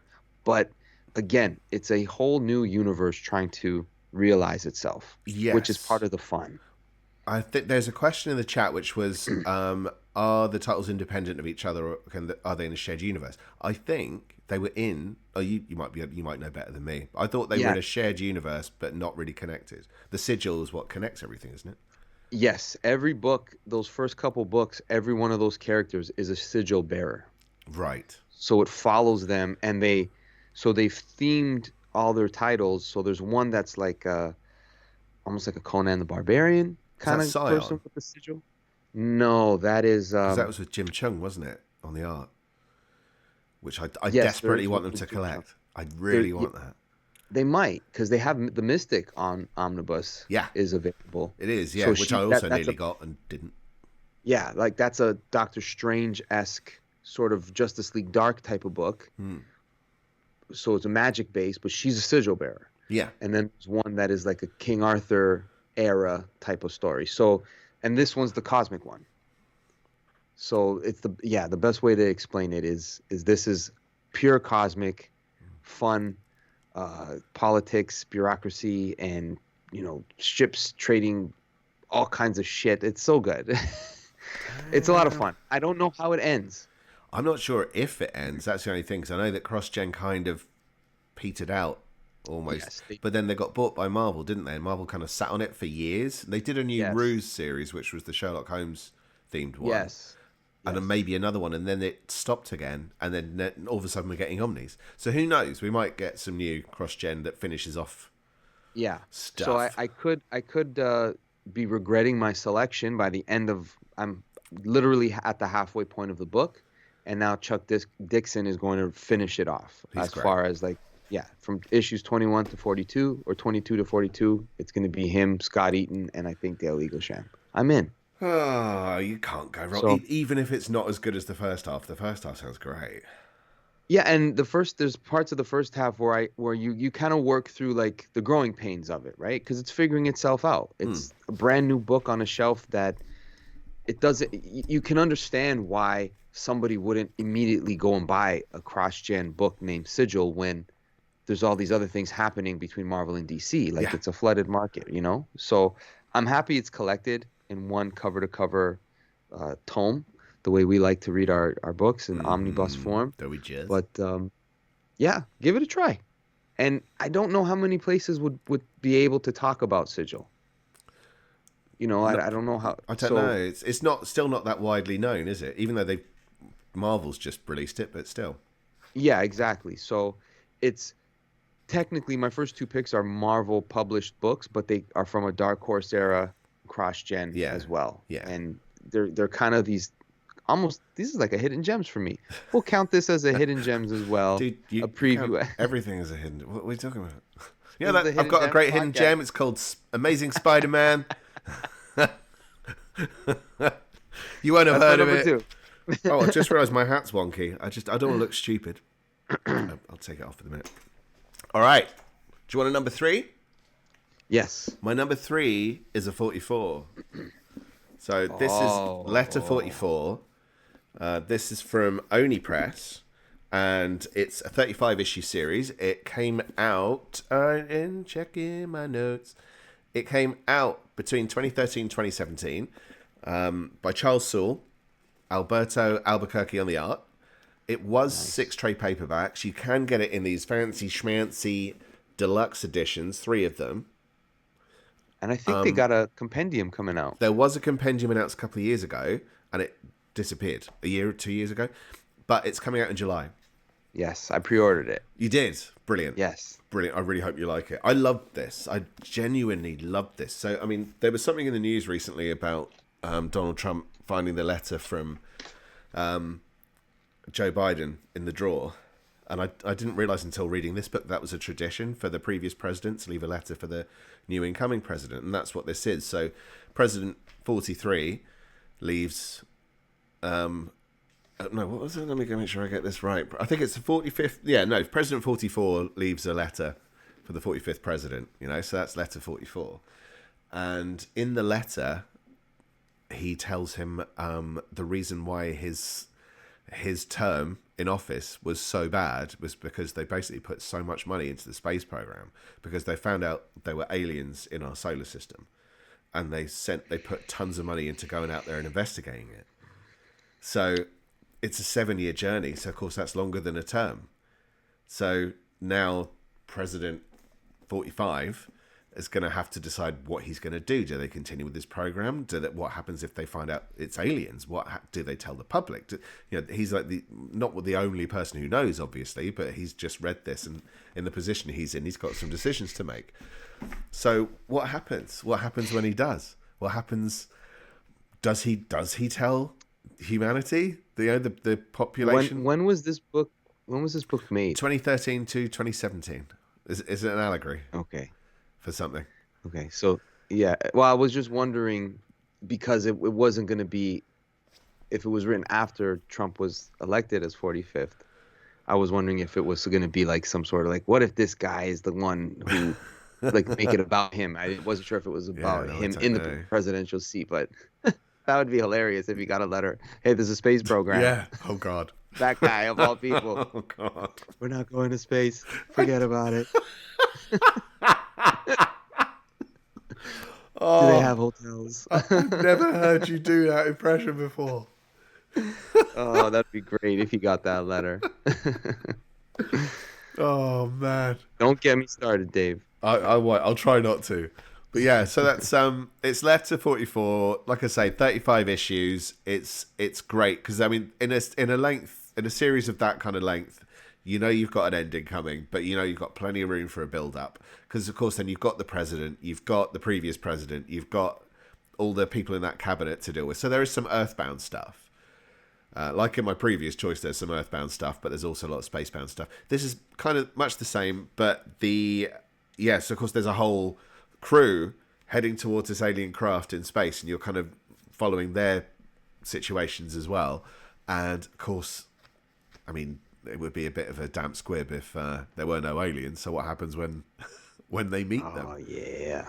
But again, it's a whole new universe trying to realize itself, which is part of the fun. I think there's a question in the chat which was, are the titles independent of each other, or are they in a shared universe? I think they were in. Oh, you might know better than me. I thought they were in a shared universe, but not really connected. The sigil is what connects everything, isn't it? Yes, every book, those first couple books, every one of those characters is a sigil bearer. Right. So it follows them, and they've themed all their titles. So there's one that's like almost like a Conan the Barbarian kind of person with the sigil. No, that is that was with Jim Chung, wasn't it, on the art? Which I desperately want them to collect. I really want that. They might, because they have the Mystic on Omnibus. Yeah, is available. It is, yeah, so which I also nearly got and didn't. Yeah, like that's a Doctor Strange-esque sort of Justice League Dark type of book. So it's a magic base, but she's a sigil bearer. Yeah. And then there's one that is like a King Arthur era type of story. So, and this one's the cosmic one. So it's the best way to explain it is this is pure cosmic fun, politics, bureaucracy, and ships trading all kinds of shit. It's so good. It's a lot of fun. I don't know how it ends. I'm not sure if it ends. That's the only thing. 'Cause I know that cross-gen kind of petered out almost. Yes, But then they got bought by Marvel, didn't they? And Marvel kind of sat on it for years. They did a new yes, Ruse series, which was the Sherlock Holmes themed one. yes, And then yes. maybe another one, and then it stopped again, and then all of a sudden we're getting Omnis. So who knows? We might get some new cross-gen that finishes off Yeah. stuff. So I could be regretting my selection by the end of. I'm literally at the halfway point of the book, and now Chuck Dixon is going to finish it off. He's As great. far as from issues 21 to 42 or 22 to 42, it's going to be him, Scott Eaton, and I think Dale Eaglesham. I'm in. Oh, you can't go wrong. So Even if it's not as good as the first half sounds great. yeah, and there's parts of the first half where you kind of work through like the growing pains of it, right? Because it's figuring itself out. It's a brand new book on a shelf that it doesn't. You can understand why somebody wouldn't immediately go and buy a cross-gen book named Sigil when there's all these other things happening between Marvel and DC. Like Yeah. it's a flooded market, So I'm happy it's collected in one cover-to-cover tome, the way we like to read our books in omnibus form. Do we just? But yeah, give it a try. And I don't know how many places would be able to talk about Sigil. I don't know how. I don't know. It's still not that widely known, is it? Even though Marvel's just released it, but still. Yeah, exactly. So it's technically my first two picks are Marvel published books, but they are from a Dark Horse era cross-gen as well. Yeah. And they're kind of these is like a hidden gems for me. We'll count this as a hidden gems as well. Dude, a preview. Everything is a hidden. What are we talking about? Yeah, This is the I've got a Hidden great Gems hidden podcast. gem. It's called Amazing Spider-Man. You won't have That's heard my of number it. two. Oh, I just realised my hat's wonky. I don't want to look stupid. I'll take it off in a minute. All right. Do you want a number 3? Yes. My number 3 is a 44. So this is letter 44. This is from Oni Press, and it's a 35-issue series. It came out, in checking my notes, it came out between 2013 and 2017 by Charles Soule, Alberto Albuquerque on the art. It was 6 trade paperbacks. You can get it in these fancy schmancy deluxe editions, 3 of them. And I think they got a compendium coming out. There was a compendium announced a couple of years ago, and it disappeared a year or 2 years ago. But it's coming out in July. Yes, I pre-ordered it. You did? Brilliant. Yes. Brilliant. I really hope you like it. I loved this. I genuinely loved this. So, I mean, there was something in the news recently about Donald Trump finding the letter from Joe Biden in the drawer. And I didn't realize until reading this book that was a tradition for the previous president to leave a letter for the new incoming president. And that's what this is. So President 43 leaves... no, what was it? Let me go make sure I get this right. I think it's the 45th... Yeah, no, President 44 leaves a letter for the 45th president, so that's letter 44. And in the letter, he tells him the reason why his term in office was so bad was because they basically put so much money into the space program because they found out there were aliens in our solar system, and they put tons of money into going out there and investigating it. So it's a 7-year journey. So of course that's longer than a term. So now President 45 is going to have to decide what he's going to do. Do they continue with this program? What happens if they find out it's aliens? Do they tell the public? He's like not the only person who knows, obviously, but he's just read this, and in the position he's in, he's got some decisions to make. So what happens? What happens when he does? What happens? Does he tell humanity? The population. When was this book? When was this book made? 2013 to 2017. Is it an allegory? Okay. For something. Okay, so yeah. Well, I was just wondering because it wasn't going to be if it was written after Trump was elected as 45th. I was wondering if it was going to be like some sort of like, what if this guy is the one who like make it about him. I wasn't sure if it was Yeah, about no, I him don't in the know. presidential seat, but that would be hilarious if he got a letter. Hey, there's a space program. Yeah. Oh God. That guy of all people. Oh God. We're not going to space. Forget about it. Do they Oh, have hotels? I've never heard you do that impression before. Oh, that'd be great if he got that letter. Oh man. Don't get me started, Dave. I won't. I'll try not to. But yeah, so that's it's Letter 44. Like I say, 35 issues. It's great because I mean, in a series of that kind of length, you know you've got an ending coming, but you know you've got plenty of room for a build up because of course then you've got the president, you've got the previous president, you've got all the people in that cabinet to deal with. So there is some Earthbound stuff. Like in my previous choice, there's some Earthbound stuff, but there's also a lot of Spacebound stuff. This is kind of much the same, but yes, of course, there's a whole crew heading towards this alien craft in space, and you're kind of following their situations as well. And of course, I mean, it would be a bit of a damp squib if there were no aliens. So what happens when when they meet them? Oh yeah,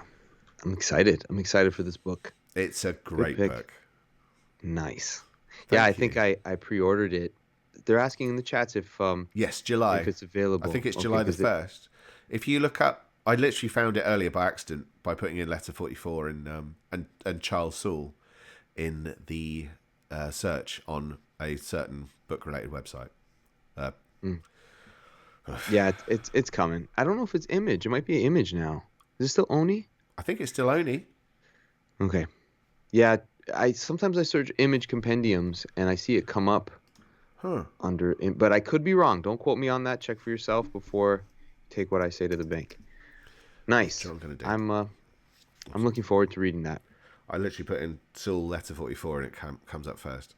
I'm excited. I'm excited for this book. It's a great pick. book. Nice. Thank I you. think I pre-ordered it. They're asking in the chats if Yes, July. if it's available. I think it's Okay, July the 'cause 1st. If you look up, I literally found it earlier by accident by putting in Letter 44 and Charles Soule in the search on a certain book-related website. Yeah, it's coming. I don't know if it's Image. It might be Image now. Is it still Oni? I think it's still Oni. Okay. Yeah, I sometimes I search Image compendiums and I see it come up Huh. under, but I could be wrong. Don't quote me on that. Check for yourself before you take what I say to the bank. Nice. That's what I'm gonna do. I'm looking forward to reading that. I literally put in Soule Letter 44 and it comes up first.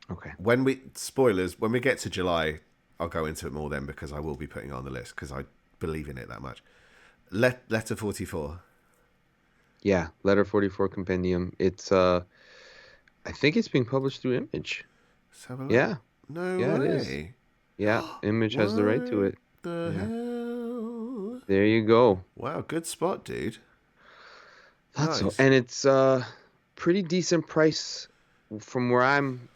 Okay. When we get to July, I'll go into it more then because I will be putting it on the list because I believe in it that much. Letter 44. Yeah, Letter 44 compendium. It's I think it's being published through Image. Let's have a look. Yeah. No Yeah, way. it is. Yeah, Image has the right to it. What the Yeah. hell? There you go. Wow, good spot, dude. That's Nice. and it's pretty decent price from where I'm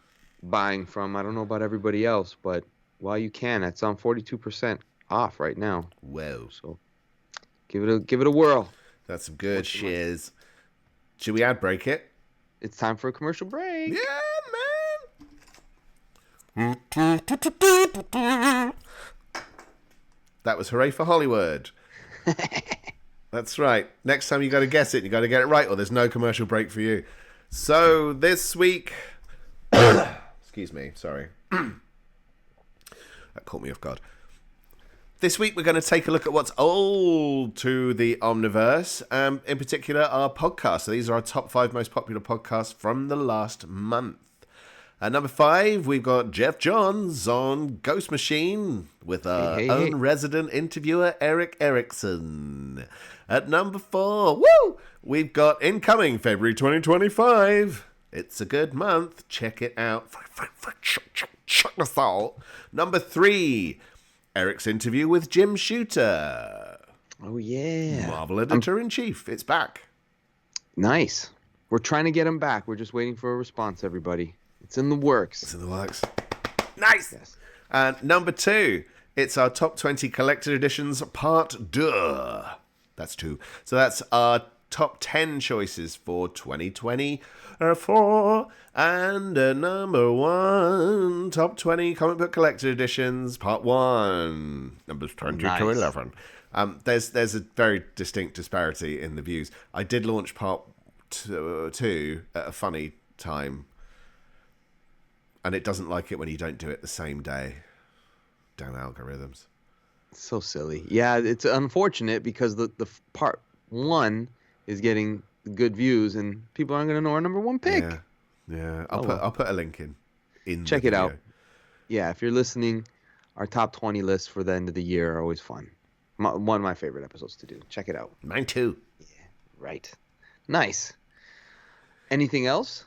buying from. I don't know about everybody else, but while you can, it's on 42% off right now. Whoa. So give it a whirl. That's some good What's the money? shiz. Should we ad break it? It's time for a commercial break. Yeah, man. That was Hooray for Hollywood. That's right. Next time you got to guess it, you got to get it right, or there's no commercial break for you. So this week, excuse me, sorry, that caught me off guard. This week we're going to take a look at what's old to the Omniverse, in particular our podcasts. So these are our top 5 most popular podcasts from the last month. At number 5, we've got Jeff Johns on Ghost Machine with our own resident interviewer, Eric Erickson. At number 4, we've got Incoming, February 2025. It's a good month. Check it out. Check this out. Number 3, Eric's interview with Jim Shooter. Oh, yeah. Marvel Editor-in-Chief. It's back. Nice. We're trying to get him back. We're just waiting for a response, everybody. It's in the works. It's in the works. Nice. Yes. And number 2, it's our top 20 collected editions part 2. That's 2. So that's our top 10 choices for 2024. And number 1, top 20 comic book collected editions part 1. Numbers 20 to 11. There's a very distinct disparity in the views. I did launch part 2 at a funny time. And it doesn't like it when you don't do it the same day. Damn algorithms. So silly. Yeah, it's unfortunate because the part 1 is getting good views and people aren't going to know our number 1 pick. Yeah. I'll put a link in. Check the it video. out. Yeah, if you're listening, our top 20 lists for the end of the year are always fun. One of my favorite episodes to do. Check it out. Mine too. Yeah, right. Nice. Anything else?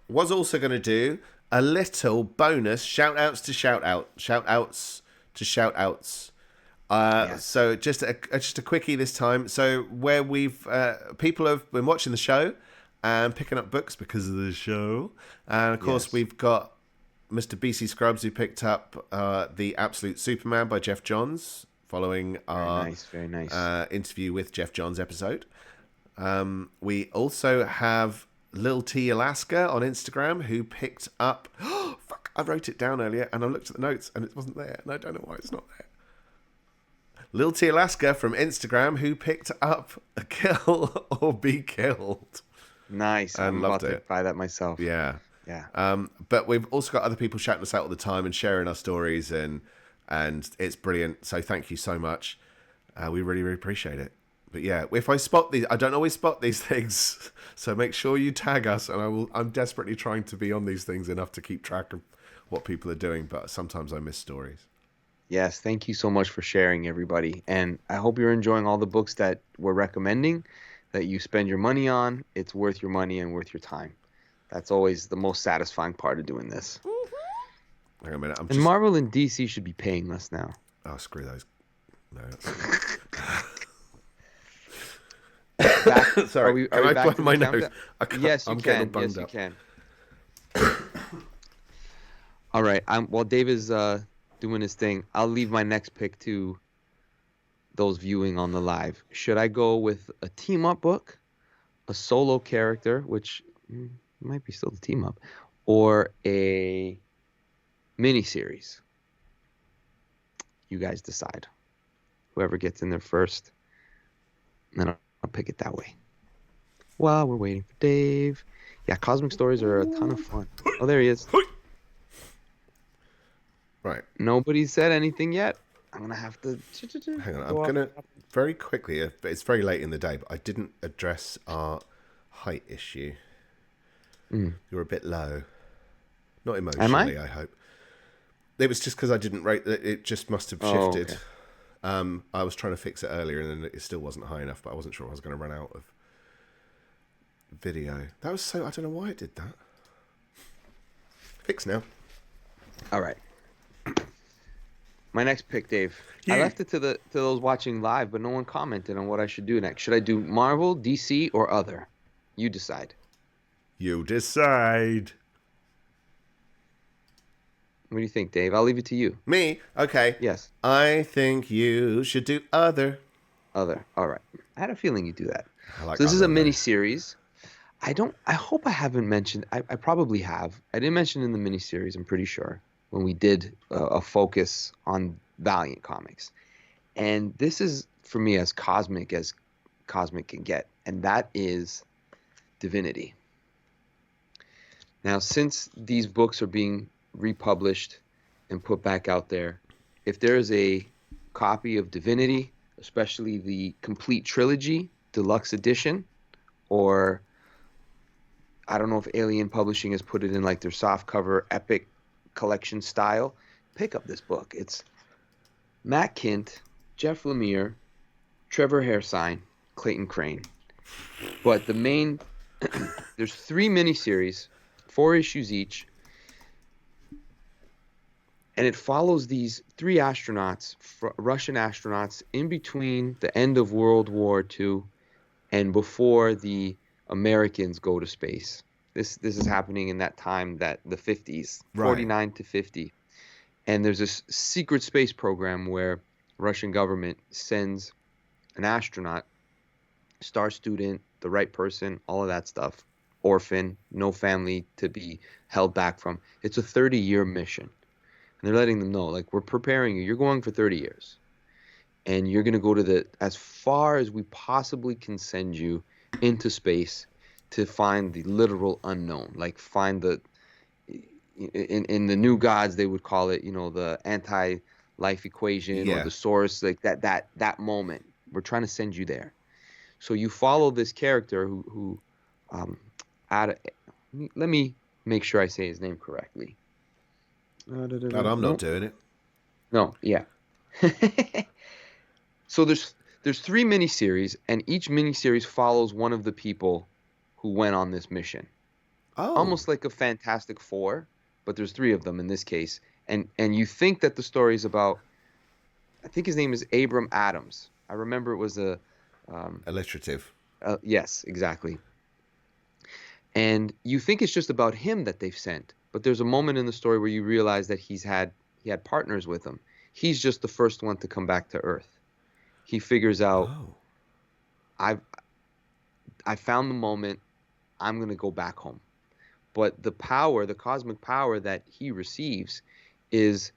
Was also going to do a little bonus shout outs to shout outs Yes. So just a quickie this time. So where we've people have been watching the show and picking up books because of the show, and of course Yes. we've got Mr. BC Scrubs who picked up The Absolute Superman by Jeff Johns following our Very nice. interview with Jeff Johns episode. We also have Lil T Alaska on Instagram who picked up. Oh, fuck! I wrote it down earlier and I looked at the notes and it wasn't there, and I don't know why it's not there. Lil T Alaska from Instagram who picked up A Kill or Be Killed. Nice. I'm about to buy that myself. Yeah. Yeah. But we've also got other people shouting us out all the time and sharing our stories, and it's brilliant. So thank you so much. We really, really appreciate it. But yeah, if I spot these, I don't always spot these things. So make sure you tag us, and I'm desperately trying to be on these things enough to keep track of what people are doing. But sometimes I miss stories. Yes. Thank you so much for sharing, everybody. And I hope you're enjoying all the books that we're recommending, that you spend your money on. It's worth your money and worth your time. That's always the most satisfying part of doing this. Hang on a minute. And Marvel and DC should be paying us now. Oh, screw those. No. Sorry. Can I blow my nose? Yes, you can. Yes, you can. All right. While Dave is doing his thing, I'll leave my next pick to those viewing on the live. Should I go with a team-up book, a solo character, which might be still the team-up, or a miniseries? You guys decide. Whoever gets in there first, and then I'll pick it that way. While we're waiting for Dave. Yeah, Cosmic Stories are a ton of fun. Oh, there he is. Right. Nobody said anything yet. I'm going to have to... Hang on. I'm going to very quickly, it's very late in the day, but I didn't address our height issue. You're a bit low. Not emotionally, Am I? I hope. It was just because I didn't rate that. It just must have shifted. Okay. I was trying to fix it earlier and then it still wasn't high enough, but I wasn't sure I was going to run out of video. That was so... I don't know why it did that. Fixed now. All right. My next pick, Dave. I left it to those watching live, but no one commented on what I should do next. Should I do Marvel, DC, or other? You decide. You decide. What do you think, Dave? I'll leave it to you. Me? Okay. Yes. I think you should do other. Other. All right. I had a feeling you'd do that. I like so this is a other, mini series. I hope I haven't mentioned. I probably have. I didn't mention in the mini series, I'm pretty sure, when we did a focus on Valiant Comics. And this is, for me, as cosmic can get. And that is Divinity. Now, since these books are being republished and put back out there, if there is a copy of Divinity, especially the complete trilogy, deluxe edition, or I don't know if Alien Publishing has put it in like their softcover epic collection style, pick up this book. It's Matt Kint, Jeff Lemire, Trevor Hairsine, Clayton Crane. But the main, there's 3 miniseries, 4 issues each, and it follows these 3 astronauts, Russian astronauts, in between the end of World War II and before the Americans go to space. This is happening in that time, that the 50s, right. 49 to 50. And there's this secret space program where Russian government sends an astronaut, star student, the right person, all of that stuff, orphan, no family to be held back from. It's a 30-year mission. And they're letting them know, like, we're preparing you. You're going for 30 years. And you're going to go to as far as we possibly can send you into space to find the literal unknown. Like, find in the New Gods, they would call it, the anti-life equation, or the source, like that moment. We're trying to send you there. So you follow this character who let me make sure I say his name correctly. And I'm not doing it. No, yeah. So there's 3 miniseries, and each miniseries follows one of the people who went on this mission. Oh. Almost like a Fantastic Four, but there's 3 of them in this case. And you think that the story is about I think his name is Abram Adams. I remember it was Alliterative. yes, exactly. And you think it's just about him that they've sent, but there's a moment in the story where you realize that he had partners with him. He's just the first one to come back to Earth. He figures out, Oh. I've I found the moment, I'm gonna go back home. But the power, the cosmic power that he receives is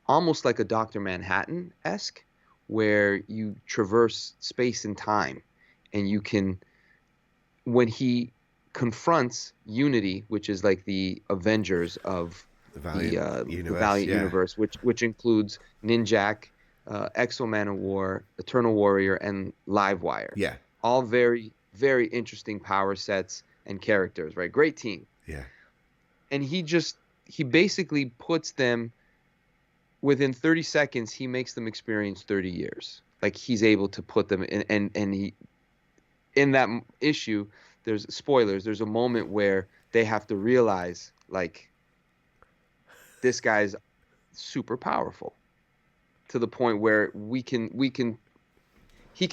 almost like a Dr. Manhattan-esque, where you traverse space and time, and you can, when he confronts Unity, which is like the Avengers of The Valiant the universe, Valiant yeah. universe, which includes Ninjak, Exo Man of War, Eternal Warrior, and Livewire. Yeah. All very, very interesting power sets and characters, right? Great team. Yeah. And he basically puts them within 30 seconds, he makes them experience 30 years. Like he's able to put them in, and he, in that issue, there's spoilers. There's a moment where they have to realize, like, this guy's super powerful to the point where he can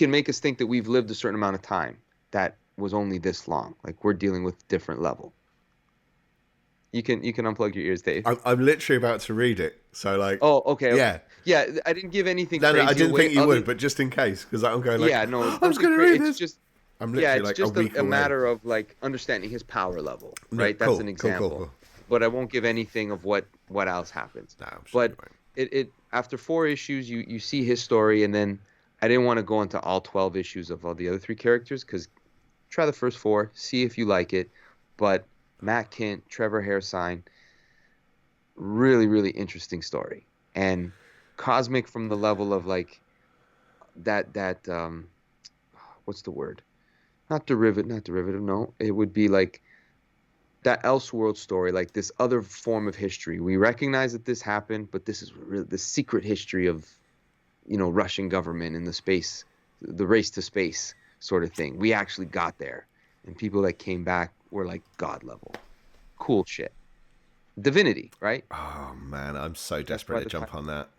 make us think that we've lived a certain amount of time that was only this long. Like we're dealing with different level. You can unplug your ears, Dave. I'm literally about to read it. So, like, Oh, okay, okay. yeah. Yeah, I didn't give anything No, crazy I didn't away think you other- would, but just in case, because I'm going like, yeah, no, I'm just going to read this. It's just I'm yeah, literally it's like just a week a away. matter of like understanding his power level, No, right? cool, That's an cool, example. cool. But I won't give anything of what else happens. No, I'm sure But you won't. it after 4 issues, you see his story, and then I didn't want to go into all 12 issues of all the other 3 characters because try the first 4, see if you like it. But Matt Kent, Trevor Hairsine, really, really interesting story, and cosmic from the level of like that what's the word? Not derivative. No, it would be like that Elseworld story, like this other form of history. We recognize that this happened, but this is really the secret history of, Russian government in the space, the race to space sort of thing. We actually got there, and people that came back were like god level. Cool shit. Divinity, right? Oh, man, I'm so desperate to jump on that.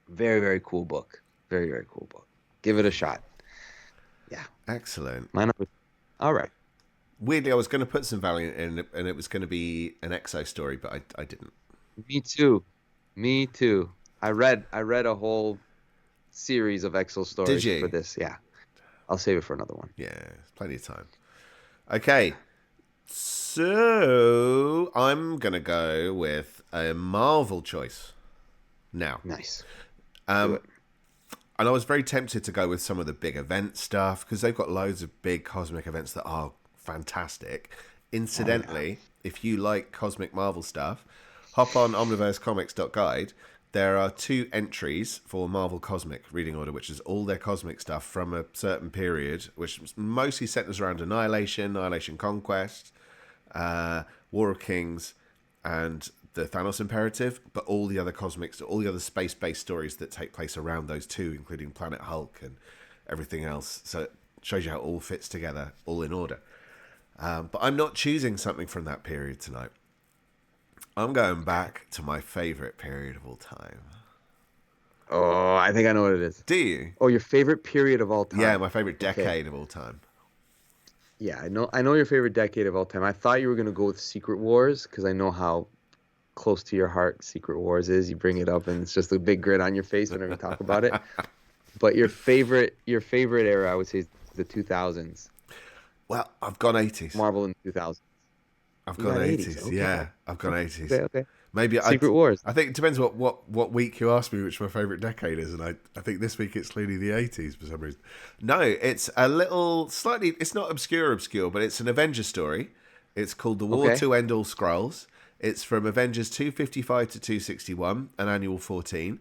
Very, very cool book. Very, very cool book. Give it a shot. Yeah. Excellent. My number. All right. Weirdly, I was going to put some Valiant in, and it was going to be an Exo story, but I didn't. Me too. Me too. I read a whole series of Exo stories Did you? for this. Yeah. I'll save it for another one. Yeah, plenty of time. Okay. So I'm going to go with a Marvel choice now. Nice. And I was very tempted to go with some of the big event stuff because they've got loads of big cosmic events that are fantastic. Incidentally, if you like cosmic Marvel stuff, hop on omniversecomics.guide. There are 2 entries for Marvel Cosmic Reading Order, which is all their cosmic stuff from a certain period, which mostly centers around Annihilation, Annihilation Conquest, War of Kings, and the Thanos Imperative, but all the other cosmics, all the other space-based stories that take place around those 2, including Planet Hulk and everything else. So it shows you how it all fits together, all in order. But I'm not choosing something from that period tonight. I'm going back to my favorite period of all time. Oh, I think I know what it is. Do you? Oh, your favorite period of all time. Yeah, my favorite decade of all time. Yeah, I know your favorite decade of all time. I thought you were going to go with Secret Wars because I know how close to your heart Secret Wars is. You bring it up and it's just a big grin on your face whenever you talk about it. But your favorite era, I would say, is the 2000s. Well, I've gone 80s. Marvel in the 2000s. I've gone 80s. Okay. Yeah, I've gone 80s. Okay. Maybe Secret Wars. I think it depends what week you ask me which my favourite decade is, and I think this week it's clearly the 80s for some reason. No, it's a little slightly. It's not obscure, but it's an Avengers story. It's called The War to End All Skrulls. It's from Avengers 255 to 261, an annual 14.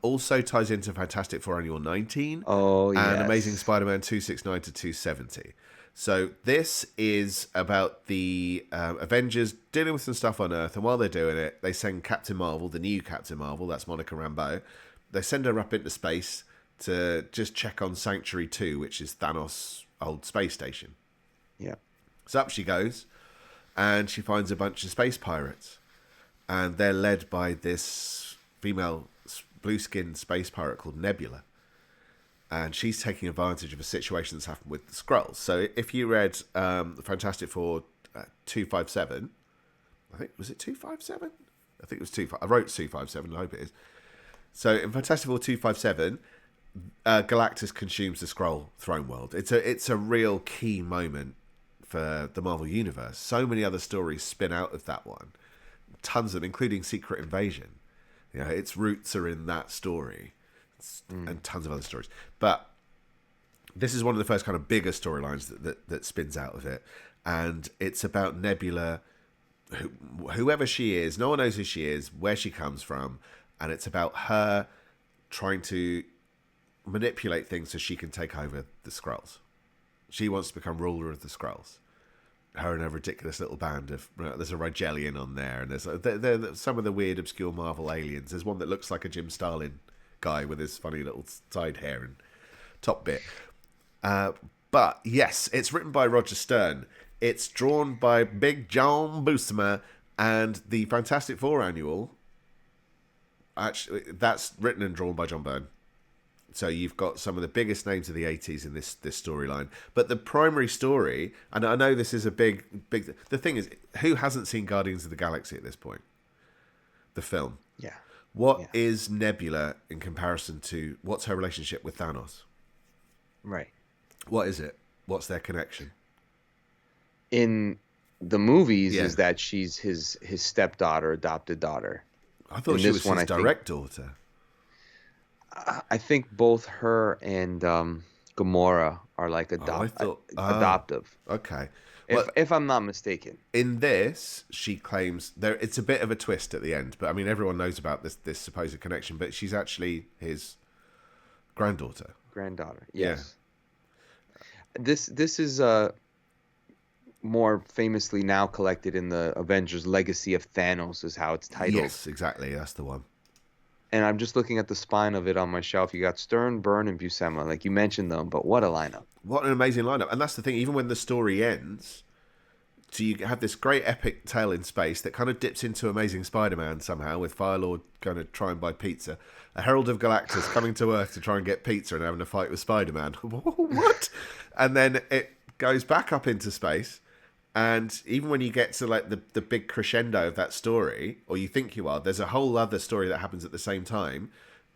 Also ties into Fantastic Four annual 19. Oh, yes. And Amazing Spider-Man 269 to 270. So this is about the Avengers dealing with some stuff on Earth, and while they're doing it, they send Captain Marvel, the new Captain Marvel, that's Monica Rambeau. They send her up into space to just check on Sanctuary 2, which is Thanos' old space station. Yeah. So up she goes, and she finds a bunch of space pirates, and they're led by this female blue-skinned space pirate called Nebula, and she's taking advantage of a situation that's happened with the Skrulls. So if you read the Fantastic Four 257, I think, was it 257? I think it was 25. I wrote 257. I hope it is. So in Fantastic Four 257, Galactus consumes the Skrull throne world. It's a real key moment for the Marvel Universe. So many other stories spin out of that one. Tons of them, including Secret Invasion. You know, its roots are in that story. And tons of other stories. But this is one of the first kind of bigger storylines that spins out of it. And it's about Nebula, whoever she is. No one knows who she is, where she comes from. And it's about her trying to manipulate things so she can take over the Skrulls. She wants to become ruler of the Skrulls. Her and her ridiculous little band of... There's a Rigelian on there, and there's some of the weird, obscure Marvel aliens. There's one that looks like a Jim Starlin guy with his funny little side hair and top bit. But, yes, it's written by Roger Stern. It's drawn by Big John Buscema, and the Fantastic Four annual... Actually, that's written and drawn by John Byrne. So you've got some of the biggest names of the 80s in this storyline. But the primary story, and I know this is a big... The thing is, who hasn't seen Guardians of the Galaxy at this point? The film. Yeah. What is Nebula in comparison to... What's her relationship with Thanos? Right. What is it? What's their connection? In the movies is that she's his stepdaughter, adopted daughter. I thought she was his direct daughter. I think both her and Gamora are like adoptive. Okay. If I'm not mistaken. In this, she claims it's a bit of a twist at the end, but I mean everyone knows about this supposed connection, but she's actually his granddaughter. Yes. Yeah. This is more famously now collected in the Avengers Legacy of Thanos is how it's titled. Yes, exactly. That's the one. And I'm just looking at the spine of it on my shelf. You got Stern, Byrne, and Buscema. Like you mentioned them, but what a lineup. What an amazing lineup. And that's the thing, even when the story ends, so you have this great epic tale in space that kind of dips into Amazing Spider-Man somehow, with Firelord going to try and buy pizza. A Herald of Galactus coming to Earth to try and get pizza and having a fight with Spider-Man. What? And then it goes back up into space. And even when you get to like the big crescendo of that story, or you think you are, there's a whole other story that happens at the same time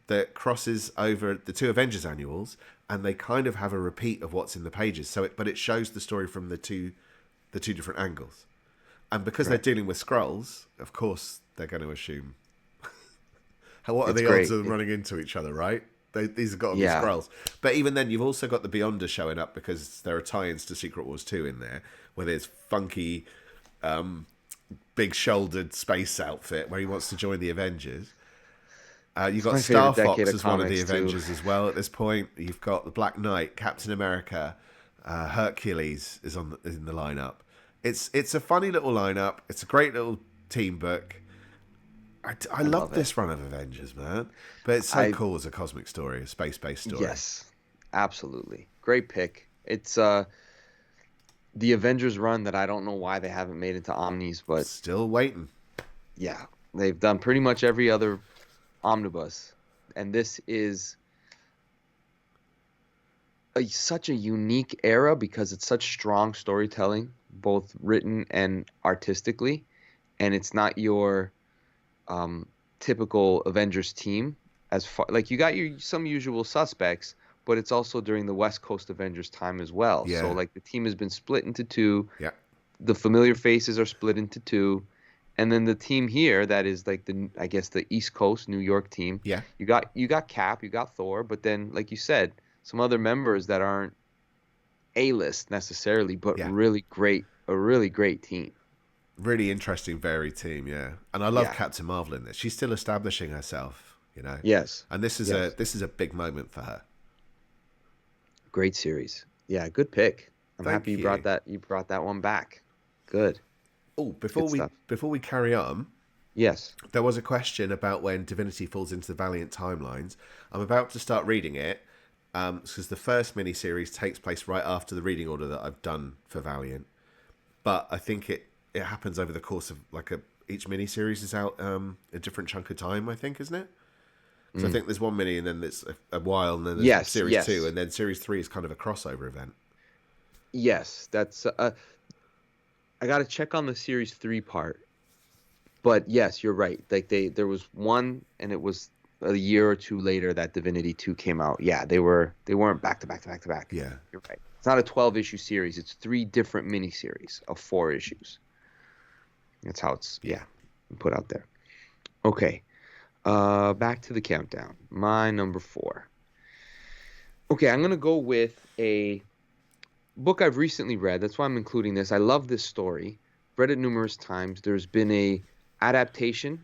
that crosses over the two Avengers annuals, and they kind of have a repeat of what's in the pages. But it shows the story from the two different angles. And because they're dealing with Skrulls, of course they're going to assume what are the odds of them running into each other, right? These have got to be Skrulls. But even then, you've also got the Beyonders showing up because there are tie-ins to Secret Wars 2 in there, where there's funky, big-shouldered space outfit where he wants to join the Avengers. You've got Star Fox as one of the Avengers as well at this point. You've got the Black Knight, Captain America, Hercules is in the lineup. It's a funny little lineup. It's a great little team book. I love this run of Avengers, man. But it's so cool as a cosmic story, a space-based story. Yes, absolutely. Great pick. It's the Avengers run that I don't know why they haven't made into Omnis, but... Still waiting. Yeah, they've done pretty much every other omnibus. And this is such a unique era because it's such strong storytelling, both written and artistically. And it's not your... typical Avengers team as far like you got some usual suspects, but it's also during the West Coast Avengers time as well. Yeah. So like the team has been split into two. Yeah. The familiar faces are split into two, and then the team here that is like the East Coast New York team. Yeah. You got Cap, you got Thor, but then like you said, some other members that aren't A-list necessarily, but a really great team. Really interesting, varied team, yeah. And I love Captain Marvel in this. She's still establishing herself, you know. Yes. And this is a big moment for her. Great series. Yeah, good pick. I'm happy you brought that one back. Good. Oh, before we carry on, yes, there was a question about when Divinity falls into the Valiant timelines. I'm about to start reading it because the first miniseries takes place right after the reading order that I've done for Valiant. But I think it happens over the course of each miniseries is out a different chunk of time, I think, isn't it? So I think there's one mini, and then there's a while, and then there's Yes, series two, yes, and then series three is kind of a crossover event. yes. That's I got to check on the series 3 part. But yes, you're right. Like there was one, and it was a year or two later that Divinity 2 came out. Yeah, they weren't back to back to back to back. Yeah. You're right. It's not a 12-issue series. It's 3 different miniseries of 4 issues. That's how it's put out there. Okay. Back to the countdown. My number 4. Okay, I'm gonna go with a book I've recently read. That's why I'm including this. I love this story. Read it numerous times. There's been a adaptation,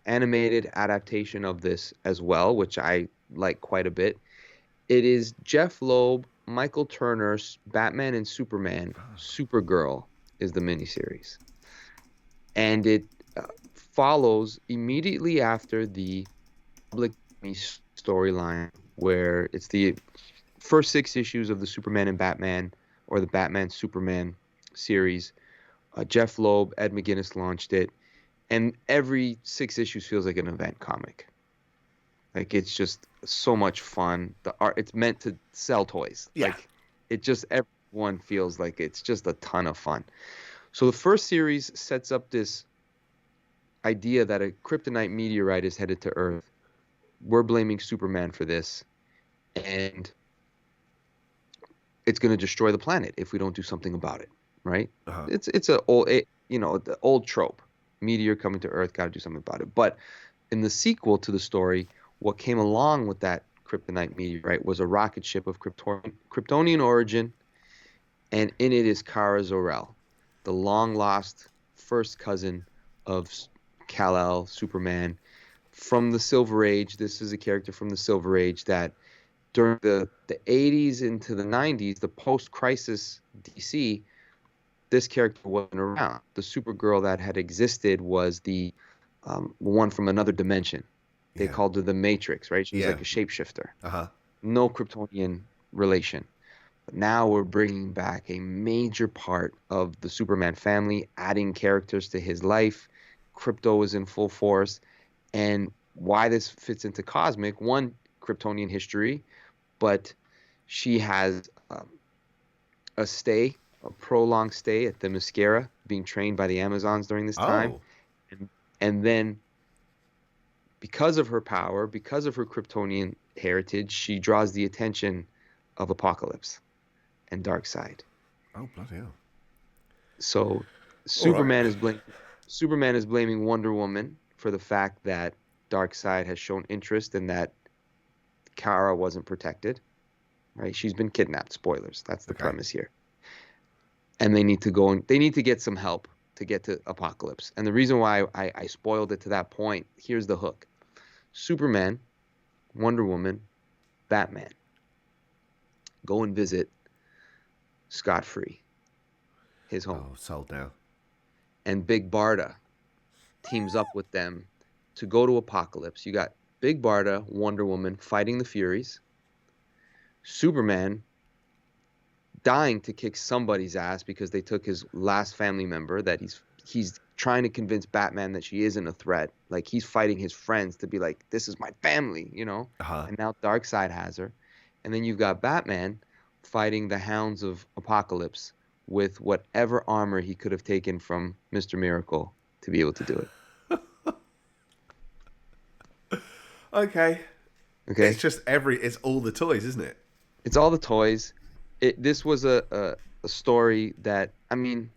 animated adaptation of this as well, which I like quite a bit. It is Jeff Loeb, Michael Turner's Batman and Superman. Supergirl is the miniseries, and it follows immediately after the public storyline, where it's the first 6 issues of the Superman and Batman, or the Batman Superman series. Jeff Loeb, Ed McGuinness launched it, and every 6 issues feels like an event comic. Like, it's just so much fun. The art, it's meant to sell toys. Yeah. Like, it just, everyone feels like it's just a ton of fun. So the first series sets up this idea that a kryptonite meteorite is headed to Earth. We're blaming Superman for this, and it's going to destroy the planet if we don't do something about it, right? Uh-huh. It's a old, the old trope. Meteor coming to Earth, got to do something about it. But in the sequel to the story, what came along with that kryptonite meteorite was a rocket ship of Kryptonian origin, and in it is Kara Zor-El, the long-lost first cousin of Kal-El, Superman, from the Silver Age. This is a character from the Silver Age that during the 80s into the 90s, the post-crisis DC, this character wasn't around. The Supergirl that had existed was the one from another dimension. They called her the Matrix, right? She was like a shapeshifter. Uh-huh. No Kryptonian relation. But now we're bringing back a major part of the Superman family, adding characters to his life. Krypto is in full force. And why this fits into Cosmic, one, Kryptonian history, but she has a prolonged stay at the Mascara, being trained by the Amazons during this time. And then, because of her power, because of her Kryptonian heritage, she draws the attention of Apocalypse and Darkseid. Oh, bloody hell. So Superman is blaming Wonder Woman for the fact that Darkseid has shown interest in that Kara wasn't protected. Right? She's been kidnapped. Spoilers. That's the premise here. And they need to go and they need to get some help to get to Apocalypse. And the reason why I spoiled it to that point, here's the hook. Superman, Wonder Woman, Batman go and visit scot-free, his home. Oh, sold now. And Big Barda teams up with them to go to Apocalypse. You got Big Barda, Wonder Woman fighting the Furies. Superman dying to kick somebody's ass because they took his last family member, that he's trying to convince Batman that she isn't a threat. Like, he's fighting his friends to be like, this is my family, you know? Uh-huh. And now Darkseid has her. And then you've got Batman fighting the Hounds of Apocalypse with whatever armor he could have taken from Mr. Miracle to be able to do it. Okay. It's just it's all the toys, isn't it? It's all the toys. This was a story that, I mean,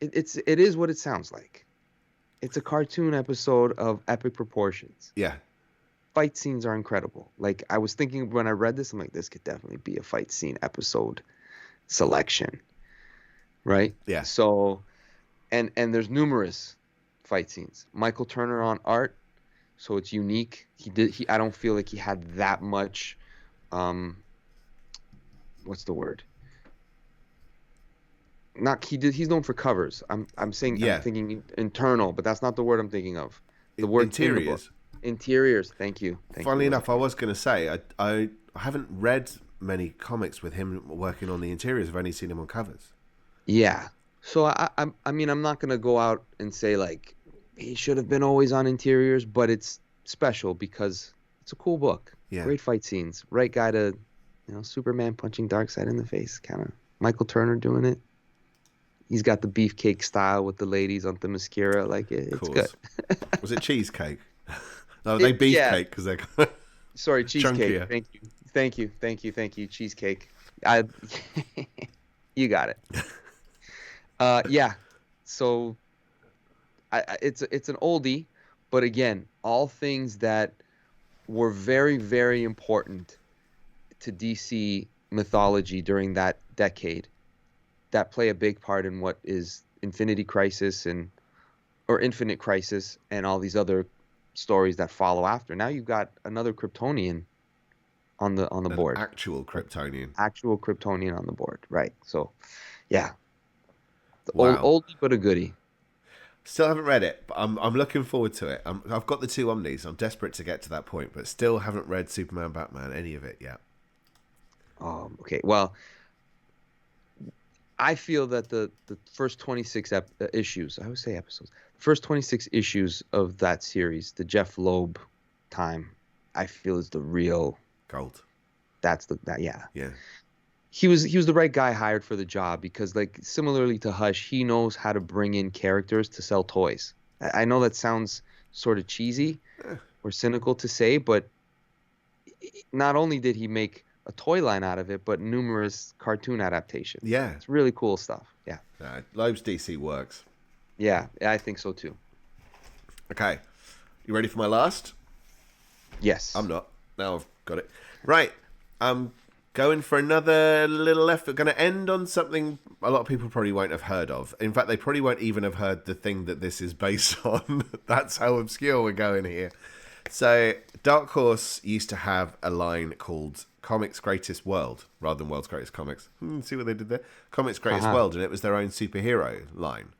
it is what it sounds like. It's a cartoon episode of epic proportions. Yeah. Fight scenes are incredible. Like, I was thinking when I read this, I'm like, this could definitely be a fight scene episode selection. Right? Yeah. So, and there's numerous fight scenes. Michael Turner on art, so it's unique. I don't feel like he had that much, what's the word? He's known for covers. I'm thinking internal, but that's not the word I'm thinking of. The word interiors. Interiors. Thank you. Funnily enough, I was going to say I haven't read many comics with him working on the interiors. I've only seen him on covers. Yeah. So I mean, I'm not going to go out and say like he should have been always on interiors, but it's special because It's a cool book. Yeah. Great fight scenes. Right guy to, Superman punching Darkseid in the face. Kind of Michael Turner doing it. He's got the beefcake style with the ladies on the mascara. Like Of it's good. course. Was it cheesecake? No, they beefcake because they're Sorry, cheesecake. chunkier. Thank you. Cheesecake. I, you got it. Yeah. So, it's an oldie, but again, all things that were very, very important to DC mythology during that decade that play a big part in what is Infinity Crisis or Infinite Crisis and all these other stories that follow after. Now you've got another Kryptonian on the An board. actual Kryptonian. Actual Kryptonian on the board, right? So, yeah, Wow. oldie but a goodie. Still haven't read it, but I'm looking forward to it. I've got the two Omnis. I'm desperate to get to that point, but still haven't read Superman, Batman, any of it yet. Okay, well, I feel that the first 26 issues, I would say episodes, first 26 issues of that series, the Jeff Loeb time, I feel is the real Gold. Yeah. Yeah. He was the right guy hired for the job because, like, similarly to Hush, he knows how to bring in characters to sell toys. I know that sounds sort of cheesy or cynical to say, but not only did he make a toy line out of it, but numerous cartoon adaptations. Yeah. It's really cool stuff. Yeah. Loeb's DC works. Yeah, I think so too. Okay. You ready for my last? Yes. I'm not. Now I've got it. Right. I'm going for another little effort. Going to end on something a lot of people probably won't have heard of. In fact, they probably won't even have heard the thing that this is based on. That's how obscure we're going here. So, Dark Horse used to have a line called Comics Greatest World, rather than World's Greatest Comics. See what they did there? Comics Greatest World, and it was their own superhero line.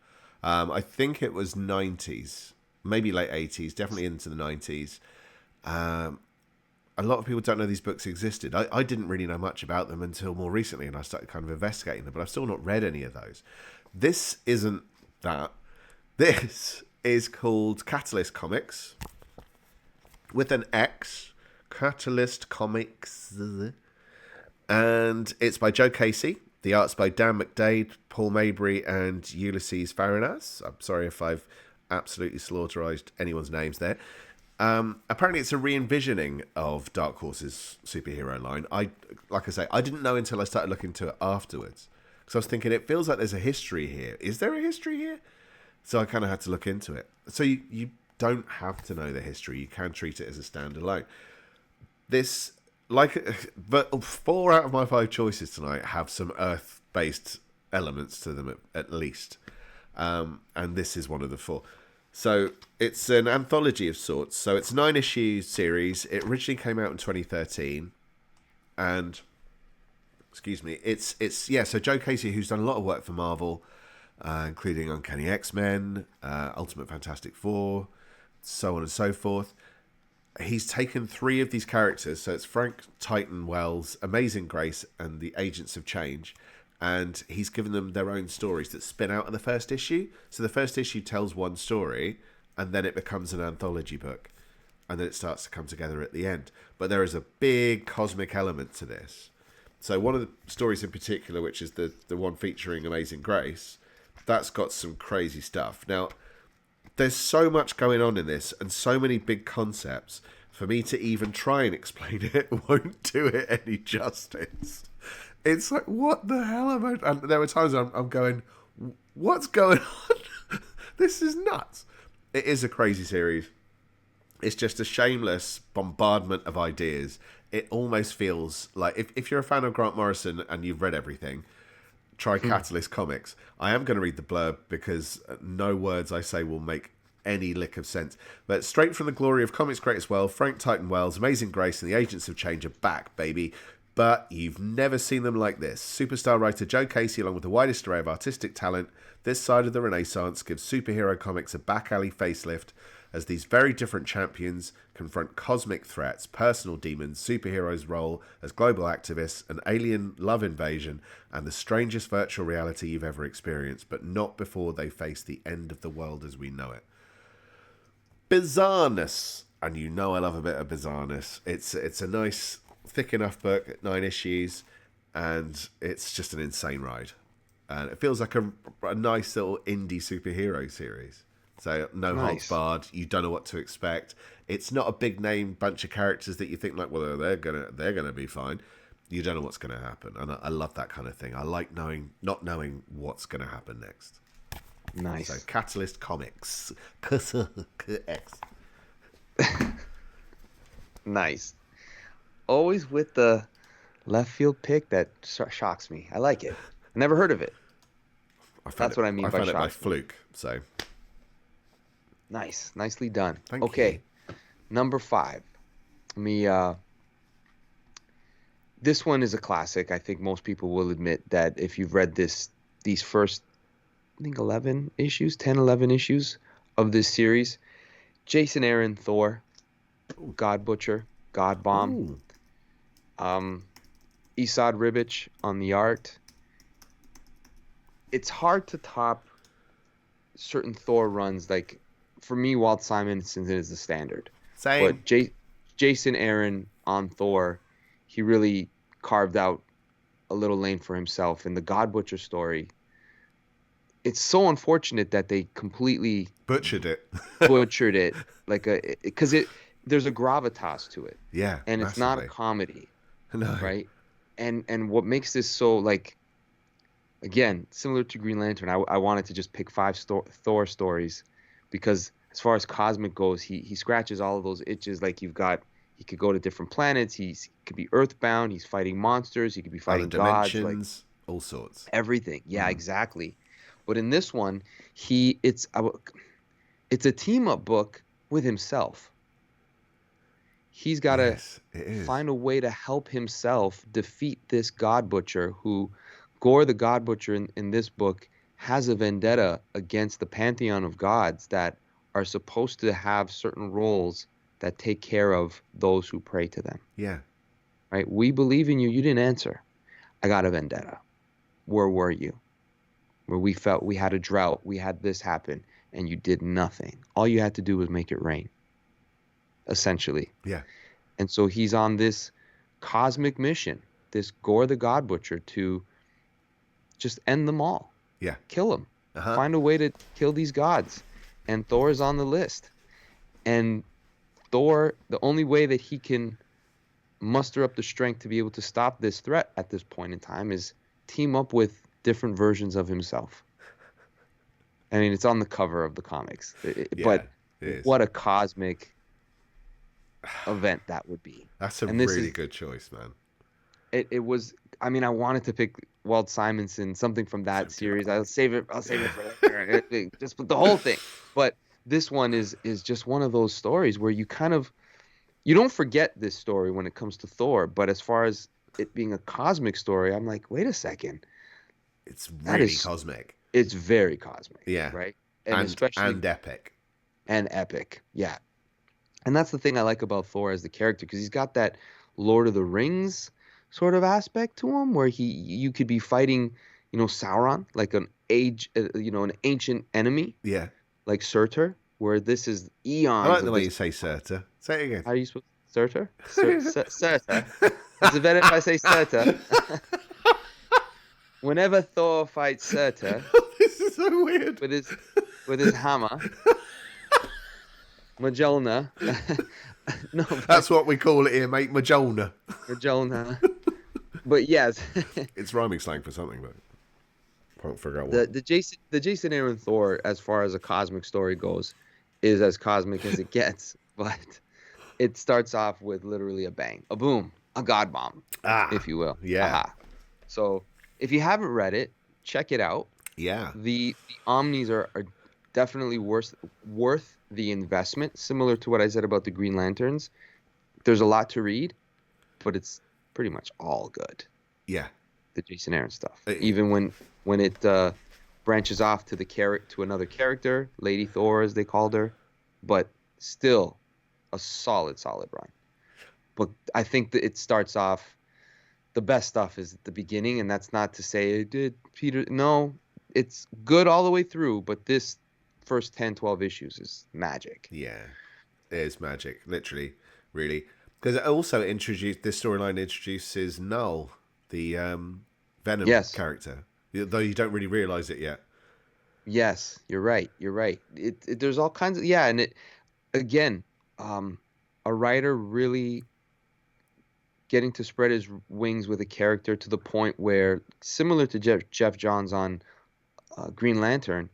I think it was 90s, maybe late 80s, definitely into the 90s. A lot of people don't know these books existed. I didn't really know much about them until more recently, and I started kind of investigating them, but I've still not read any of those. This isn't that. This is called Catalyst Comics, with an X, Catalyst Comics, and it's by Joe Casey. The art's by Dan McDade, Paul Mabry, and Ulysses Farinas. I'm sorry if I've absolutely slaughterized anyone's names there. Apparently it's a re-envisioning of Dark Horse's superhero line. Like I say, I didn't know until I started looking into it afterwards. Because I was thinking, it feels like there's a history here. Is there a history here? So I kind of had to look into it. So you don't have to know the history. You can treat it as a standalone. But 4 out of my 5 choices tonight have some Earth-based elements to them at least. And this is one of the 4. So it's an anthology of sorts. So it's a 9-issue series. It originally came out in 2013. And, excuse me, it's so Joe Casey, who's done a lot of work for Marvel, including Uncanny X-Men, Ultimate Fantastic Four, so on and so forth. He's taken 3 of these characters, so it's Frank Titan Wells, Amazing Grace, and the Agents of Change, and he's given them their own stories that spin out of the first issue. So the first issue tells one story, and then it becomes an anthology book, and then it starts to come together at the end. But there is a big cosmic element to this. So one of the stories in particular, which is the one featuring Amazing Grace, that's got some crazy stuff. Now, there's so much going on in this and so many big concepts, for me to even try and explain it won't do it any justice. It's like, what the hell am I... And there were times I'm going, what's going on? This is nuts. It is a crazy series. It's just a shameless bombardment of ideas. It almost feels like, if you're a fan of Grant Morrison and you've read everything, try Catalyst Comics. I am going to read the blurb because no words I say will make any lick of sense. But straight from the glory of Comics Greatest World, Frank Titan Wells, Amazing Grace, and the Agents of Change are back, baby. But you've never seen them like this. Superstar writer Joe Casey, along with the widest array of artistic talent, this side of the Renaissance, gives superhero comics a back-alley facelift as these very different champions confront cosmic threats, personal demons, superheroes' role as global activists, an alien love invasion, and the strangest virtual reality you've ever experienced, but not before they face the end of the world as we know it. Bizarreness and you know I love a bit of bizarreness. It's a nice, thick enough book, 9 issues, and it's just an insane ride. And it feels like a nice little indie superhero series. So no holds barred. You don't know what to expect. It's not a big name bunch of characters that you think like, well, they're gonna be fine. You don't know what's gonna happen, and I love that kind of thing. I like not knowing what's gonna happen next. Nice. So Catalyst Comics. Nice. Always with the left field pick that shocks me. I like it. I never heard of it. That's what I mean by found it by shocks. fluke. So nice. Nicely done. Thank okay. you. Number 5. This one is a classic. I think most people will admit that if you've read these first, I think 10, 11 issues of this series, Jason Aaron Thor, God Butcher, God Bomb, Esad Ribic on the art. It's hard to top certain Thor runs. Like, for me, Walt Simonson is the standard. Same. But Jason Aaron on Thor, he really carved out a little lane for himself. In the God Butcher story, it's so unfortunate that they completely butchered it. Like because there's a gravitas to it. Yeah, and it's not a comedy. No. Right. And what makes this so, like, again, similar to Green Lantern, I wanted to just pick 5 Thor stories because as far as cosmic goes, he scratches all of those itches. Like, he could go to different planets. He could be earthbound. He's fighting monsters. He could be fighting gods. Like, all sorts. Everything. Yeah, exactly. But in this one, it's a team-up book with himself. He's got to find a way to help himself defeat this God Butcher who, Gore the God Butcher in this book, has a vendetta against the pantheon of gods that are supposed to have certain roles that take care of those who pray to them. Yeah. Right? We believe in you. You didn't answer. I got a vendetta. Where were you? Where we felt we had a drought. We had this happen, and you did nothing. All you had to do was make it rain. Essentially. Yeah. And so he's on this cosmic mission, this Gore the God Butcher, to just end them all. Yeah. Kill them. Find a way to kill these gods. And Thor is on the list. And Thor, the only way that he can muster up the strength to be able to stop this threat at this point in time is team up with different versions of himself. I mean, it's on the cover of the comics. But what a cosmic event that would be. That's a really good choice, man. It was. I mean, I wanted to pick Walt Simonson, something from that series. I'll save it for later. Just the whole thing. But this one is just one of those stories where you don't forget this story when it comes to Thor. But as far as it being a cosmic story, I'm like, wait a second. It's really cosmic. It's very cosmic. Yeah. Right. And epic. And epic. Yeah. And that's the thing I like about Thor as the character, because he's got that Lord of the Rings sort of aspect to him, where you could be fighting, Sauron, like an ancient enemy. Yeah. Like Surtur, where this is eons. I like the way you say Surtur. Say it again. How are you supposed to Surtur? Surtur. Is it better if I say Surtur? Whenever Thor fights Surtur, this is so weird. With his hammer. Mjolnir. No, that's what we call it here, mate. Mjolnir. But yes, it's rhyming slang for something, but I can't figure out what. The Jason Aaron Thor, as far as a cosmic story goes, is as cosmic as it gets. But it starts off with literally a bang, a boom, a god bomb, if you will. Yeah. Aha. So if you haven't read it, check it out. Yeah. The Omnis are definitely worth the investment, similar to what I said about the Green Lanterns. There's a lot to read, but it's pretty much all good. Yeah. The Jason Aaron stuff. Even when it branches off to another character, Lady Thor as they called her, but still a solid run. But I think that it starts off, the best stuff is at the beginning, and that's not to say it did Peter. No, it's good all the way through, but this first 10, 12 issues is magic. Yeah. It is magic, literally, really. Because it also this storyline introduces Null, the Venom character, though you don't really realize it yet. Yes, you're right. You're right. There's all kinds of and it again, a writer really getting to spread his wings with a character to the point where, similar to Jeff Johns on Green Lantern,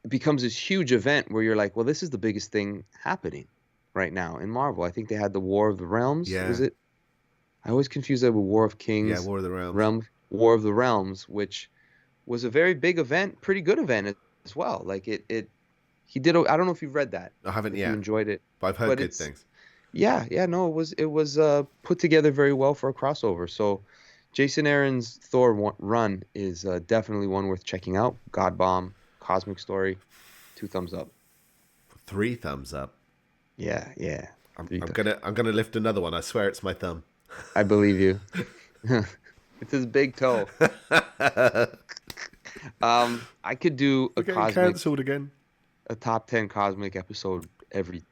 it becomes this huge event where you're like, well, this is the biggest thing happening right now in Marvel. I think they had the War of the Realms. Yeah. Was it? I always confuse that with War of Kings. Yeah, War of the Realms. War of the Realms, which was a very big event, pretty good event as well. Like he did. I don't know if you've read that. I haven't yet. You enjoyed it, but I've heard good things. Yeah, no, it was put together very well for a crossover. So, Jason Aaron's Thor run is definitely one worth checking out. God Bomb, Cosmic Story, 2 thumbs up. 3 thumbs up. Yeah. I'm gonna lift another one. I swear it's my thumb. I believe you. It's his big toe. I could do cancelled again. A top 10 cosmic episode every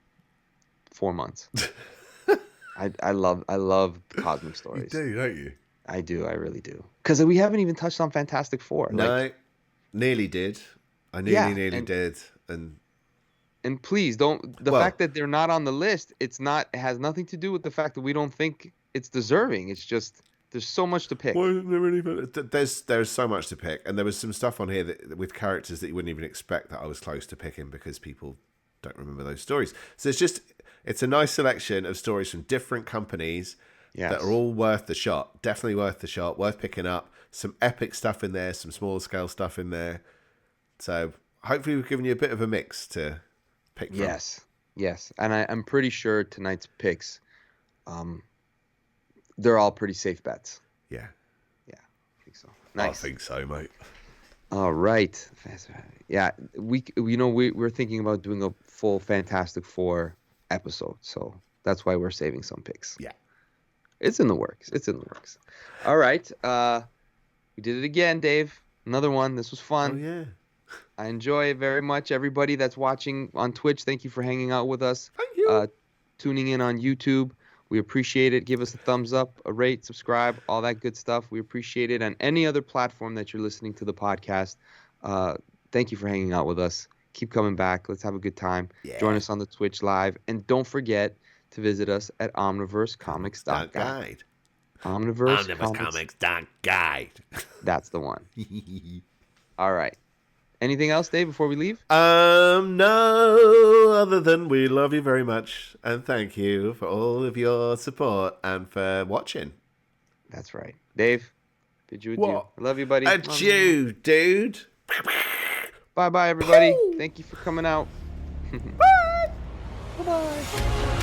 4 months. I love cosmic stories. You do, don't you? I do. I really do. Because we haven't even touched on Fantastic Four. No, nearly did. I nearly did. And please don't. The fact that they're not on the list, it has nothing to do with the fact that we don't think it's deserving. It's just there's so much to pick. There's so much to pick, and there was some stuff on here with characters that you wouldn't even expect that I was close to picking because people don't remember those stories. So it's a nice selection of stories from different companies that are all worth the shot. Definitely worth the shot. Worth picking up. Some epic stuff in there. Some smaller scale stuff in there. So hopefully we've given you a bit of a mix to pick from. Yes. And I'm pretty sure tonight's picks, they're all pretty safe bets. Yeah. I think so. Nice. I think so, mate. All right. Yeah, we're thinking about doing a full Fantastic Four episode, so that's why we're saving some picks. Yeah. It's in the works. All right. We did it again, Dave. Another one. This was fun. Oh, yeah. I enjoy it very much. Everybody that's watching on Twitch, thank you for hanging out with us. Thank you. Tuning in on YouTube. We appreciate it. Give us a thumbs up, a rate, subscribe, all that good stuff. We appreciate it. On any other platform that you're listening to the podcast, thank you for hanging out with us. Keep coming back. Let's have a good time. Yeah. Join us on the Twitch live. And don't forget to visit us at omniversecomics.guide. Omniversecomics.guide. That's the one. All right. Anything else, Dave, before we leave? No, other than we love you very much and thank you for all of your support and for watching. That's right. Dave, bid you adieu. I love you, buddy. Adieu, dude. Bye-bye, everybody. Thank you for coming out. Bye. Bye-bye.